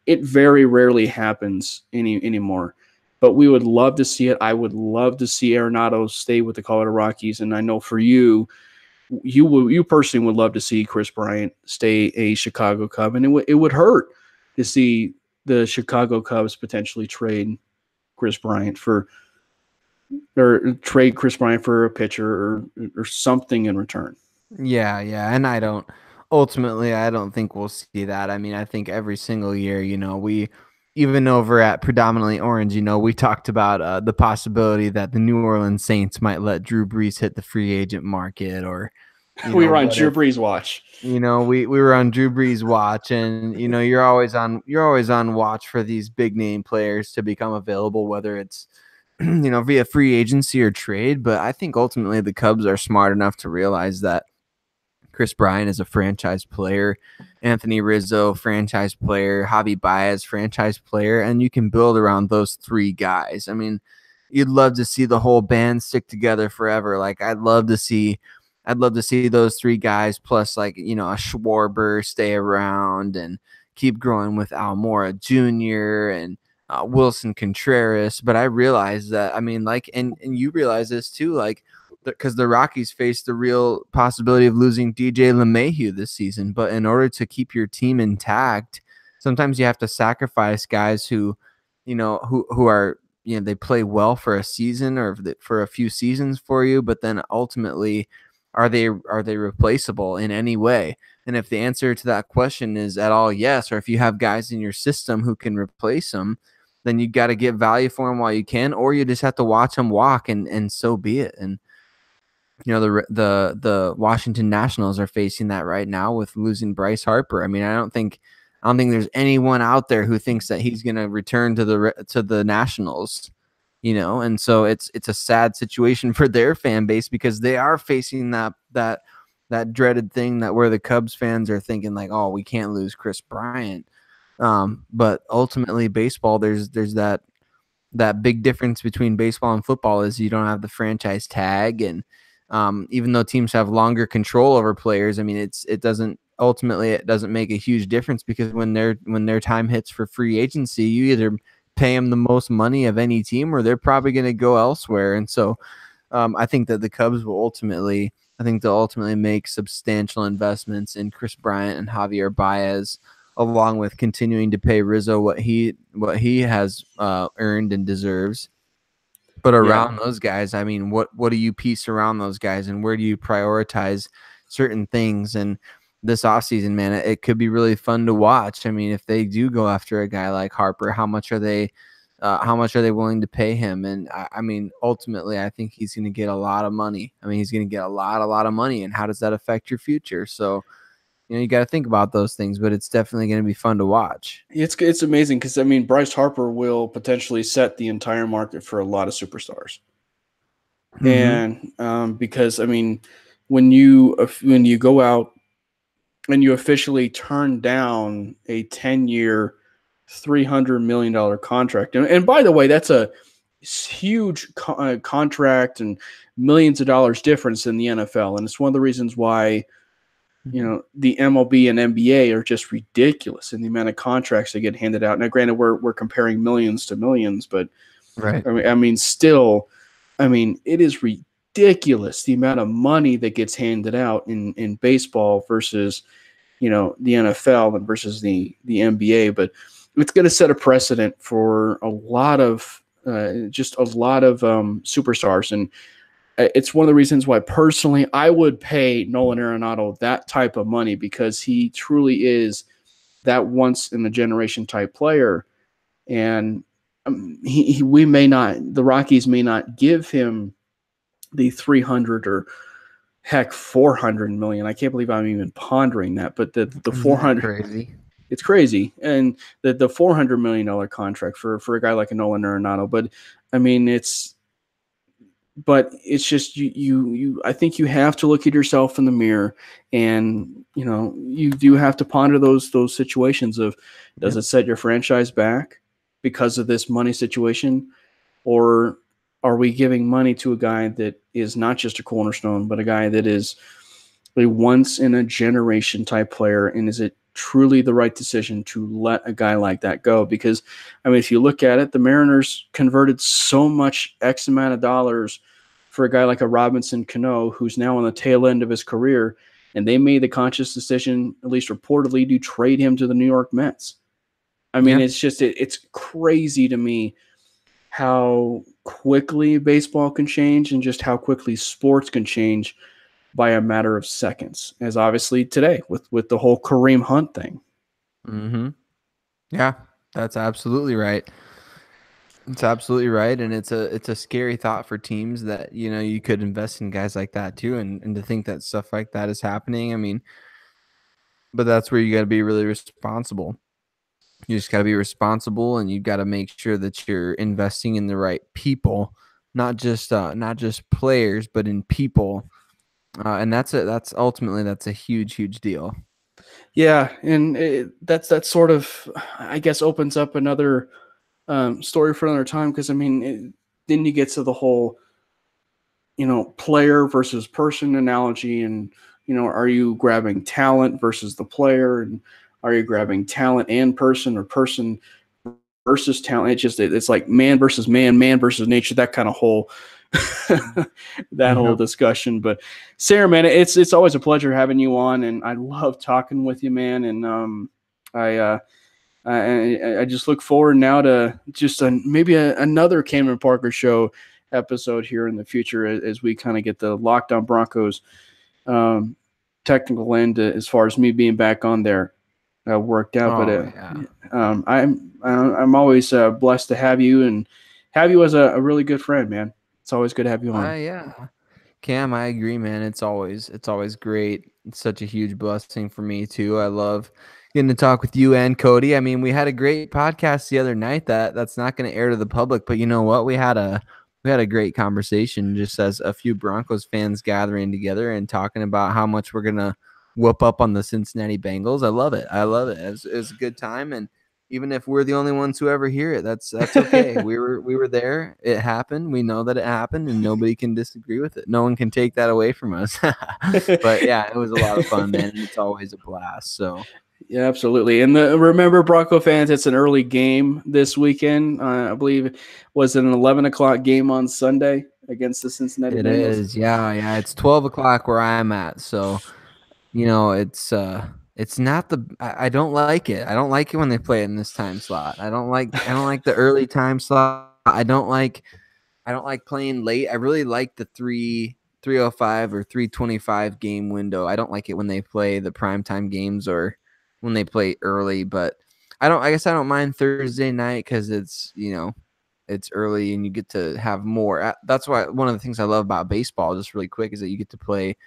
It very rarely happens anymore. But we would love to see it. I would love to see Arenado stay with the Colorado Rockies. And I know for you personally would love to see Kris Bryant stay a Chicago Cub. And it would hurt to see the Chicago Cubs potentially trade Kris Bryant for a pitcher or something in return. Yeah, and I don't think we'll see that. I mean, I think every single year, we even over at Predominantly Orange, we talked about the possibility that the New Orleans Saints might let Drew Brees hit the free agent market, or we were on Drew Brees watch. We were on Drew Brees watch, and you're always on watch for these big name players to become available, whether it's via free agency or trade. But I think ultimately the Cubs are smart enough to realize that Kris Bryant is a franchise player, Anthony Rizzo, franchise player, Javi Baez, franchise player, and you can build around those three guys. I mean, you'd love to see the whole band stick together forever. Like I'd love to see those three guys plus a Schwarber stay around and keep growing with Almora Jr. and Wilson Contreras. But I realize that, and you realize this too, because the Rockies face the real possibility of losing DJ LeMahieu this season. But in order to keep your team intact, sometimes you have to sacrifice guys who are, they play well for a season or for a few seasons for you. But then ultimately, are they replaceable in any way? And if the answer to that question is at all yes, or if you have guys in your system who can replace them, then you got to get value for them while you can, or you just have to watch them walk, and so be it. And the Washington Nationals are facing that right now with losing Bryce Harper. I mean, I don't think there's anyone out there who thinks that he's going to return to the Nationals, and so it's a sad situation for their fan base because they are facing that dreaded thing that where the Cubs fans are thinking like, oh, we can't lose Kris Bryant. But ultimately baseball, there's that big difference between baseball and football is you don't have the franchise tag. And even though teams have longer control over players, I mean, it doesn't make a huge difference because when their time hits for free agency, you either pay them the most money of any team or they're probably going to go elsewhere. And so I think that the Cubs will ultimately make substantial investments in Kris Bryant and Javier Baez, along with continuing to pay Rizzo what he has earned and deserves. But around those guys, I mean, what do you piece around those guys, and where do you prioritize certain things? And this offseason, man, it could be really fun to watch. I mean, if they do go after a guy like Harper, how much are they willing to pay him? And I mean, ultimately, I think he's going to get a lot of money. I mean, he's going to get a lot of money. And how does that affect your future? So, you got to think about those things, but it's definitely going to be fun to watch. It's amazing because, I mean, Bryce Harper will potentially set the entire market for a lot of superstars. Mm-hmm. And because, I mean, when you go out and you officially turn down a 10-year, $300 million contract, and by the way, that's a huge contract and millions of dollars difference in the NFL, and it's one of the reasons why the MLB and NBA are just ridiculous in the amount of contracts that get handed out. Now, granted, we're comparing millions to millions, but right. I mean, still, I mean, it is ridiculous the amount of money that gets handed out in baseball versus, the NFL and versus the NBA. But it's going to set a precedent for a lot of superstars. And it's one of the reasons why personally I would pay Nolan Arenado that type of money, because he truly is that once in a generation type player. And the Rockies may not give him the 300 or heck 400 million. I can't believe I'm even pondering that, but the Isn't that 400, crazy? it's crazy. And the $400 million contract for a guy like a Nolan Arenado. But I mean, it's just you I think you have to look at yourself in the mirror, and you do have to ponder those situations of, does Yep. it set your franchise back because of this money situation, or are we giving money to a guy that is not just a cornerstone, but a guy that is a once in a generation type player? And is it truly the right decision to let a guy like that go? Because, I mean, if you look at it, the Mariners converted so much X amount of dollars for a guy like a Robinson Cano, who's now on the tail end of his career, and they made the conscious decision, at least reportedly, to trade him to the New York Mets. I mean, Yeah. it's just it's crazy to me how quickly baseball can change, and just how quickly sports can change by a matter of seconds, as obviously today with the whole Kareem Hunt thing. Mm-hmm. Yeah, that's absolutely right. It's absolutely right, and it's a scary thought for teams that you could invest in guys like that too, and to think that stuff like that is happening. I mean, but that's where you got to be really responsible. You just got to be responsible, and you got to make sure that you're investing in the right people, not just players, but in people. And that's ultimately a huge deal. Yeah, and that's sort of, I guess, opens up another story for another time, because I mean, then you get to the whole player versus person analogy, and are you grabbing talent versus the player, and are you grabbing talent and person, or person versus talent? It's like man versus man, man versus nature, that kind of whole that whole Yep. discussion. But Sarah, man, it's always a pleasure having you on, and I love talking with you, man. And I I just look forward now to just maybe another Cameron Parker show episode here in the future, as we kind of get the Lockdown Broncos um, technical end, as far as me being back on there worked out. But Oh yeah. I'm always blessed to have you, and have you as a really good friend, man. It's always good to have you on. Yeah. Cam, I agree, man. It's always great. It's such a huge blessing for me too. I love getting to talk with you and Cody. I mean, we had a great podcast the other night that's not going to air to the public, but you know what? We had a great conversation, just as a few Broncos fans gathering together and talking about how much we're going to whoop up on the Cincinnati Bengals. I love it. I love it. It was a good time, and even if we're the only ones who ever hear it, that's okay. We were there. It happened. We know that it happened, and nobody can disagree with it. No one can take that away from us. But yeah, it was a lot of fun, man, and it's always a blast. So Yeah, absolutely. And remember, Bronco fans, it's an early game this weekend. I believe it was an 11 o'clock game on Sunday against the Cincinnati it Bengals. is. Yeah. It's 12 o'clock where I'm at. So it's not the. I don't like it. I don't like it when they play it in this time slot. I don't like the early time slot. I don't like playing late. I really like the 3:05 or 3:25 game window. I don't like it when they play the primetime games or when they play early, but I guess I don't mind Thursday night because it's early and you get to have more. That's why one of the things I love about baseball, just really quick, is that you get to play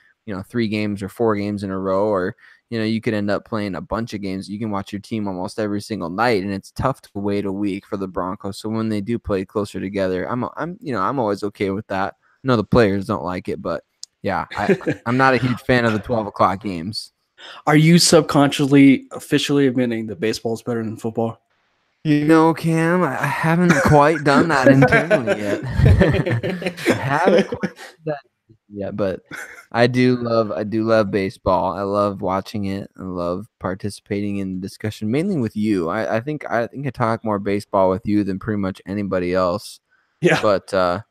3 games or 4 games in a row, or you could end up playing a bunch of games. You can watch your team almost every single night, and it's tough to wait a week for the Broncos. So when they do play closer together, I'm always okay with that. I know the players don't like it, but yeah, I'm not a huge fan of the 12 o'clock games. Are you subconsciously officially admitting that baseball is better than football? Cam, I haven't quite done that internally yet. I haven't quite done that yet, but I do love baseball. I love watching it. I love participating in the discussion, mainly with you. I think I talk more baseball with you than pretty much anybody else. Yeah. But I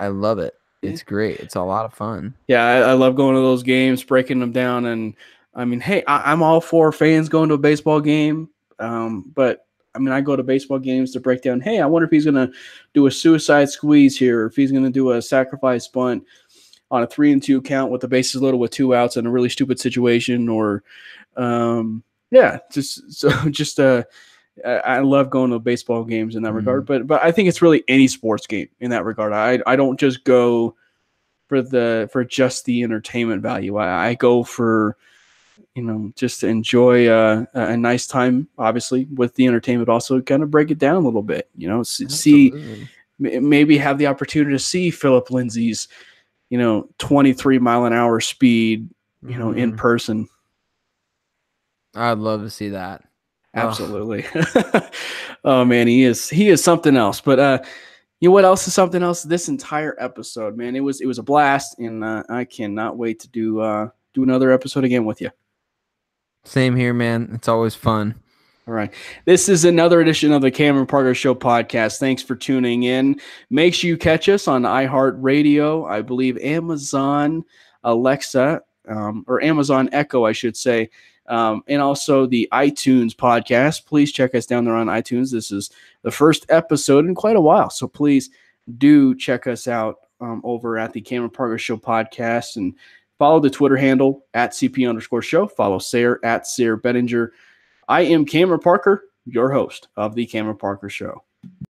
love it. It's great. It's a lot of fun. Yeah, I love going to those games, breaking them down. And I mean, hey, I'm all for fans going to a baseball game. But I mean, I go to baseball games to break down, hey, I wonder if he's going to do a suicide squeeze here, or if he's going to do a sacrifice bunt on a 3-2 count with the bases loaded with 2 outs in a really stupid situation, or I love going to baseball games in that regard. But I think it's really any sports game in that regard. I don't just go for just the entertainment value. I go for, just to enjoy a nice time, obviously, with the entertainment, also kind of break it down a little bit, see, maybe have the opportunity to see Philip Lindsay's, 23 mile an hour speed, in person. I'd love to see that. Absolutely. Oh man, he is something else. But what else is something else? This entire episode, man, it was a blast, and I cannot wait to do another episode again with you. Same here, man. It's always fun. All right. This is another edition of the Cameron Parker Show podcast. Thanks for tuning in. Make sure you catch us on iHeartRadio, I believe Amazon Alexa, or Amazon Echo, I should say, and also the iTunes podcast. Please check us down there on iTunes. This is the first episode in quite a while, so please do check us out over at the Cameron Parker Show podcast, and follow the Twitter handle at CP_show. Follow Sarah at Sarah Bedinger. I am Cameron Parker, your host of the Cameron Parker Show.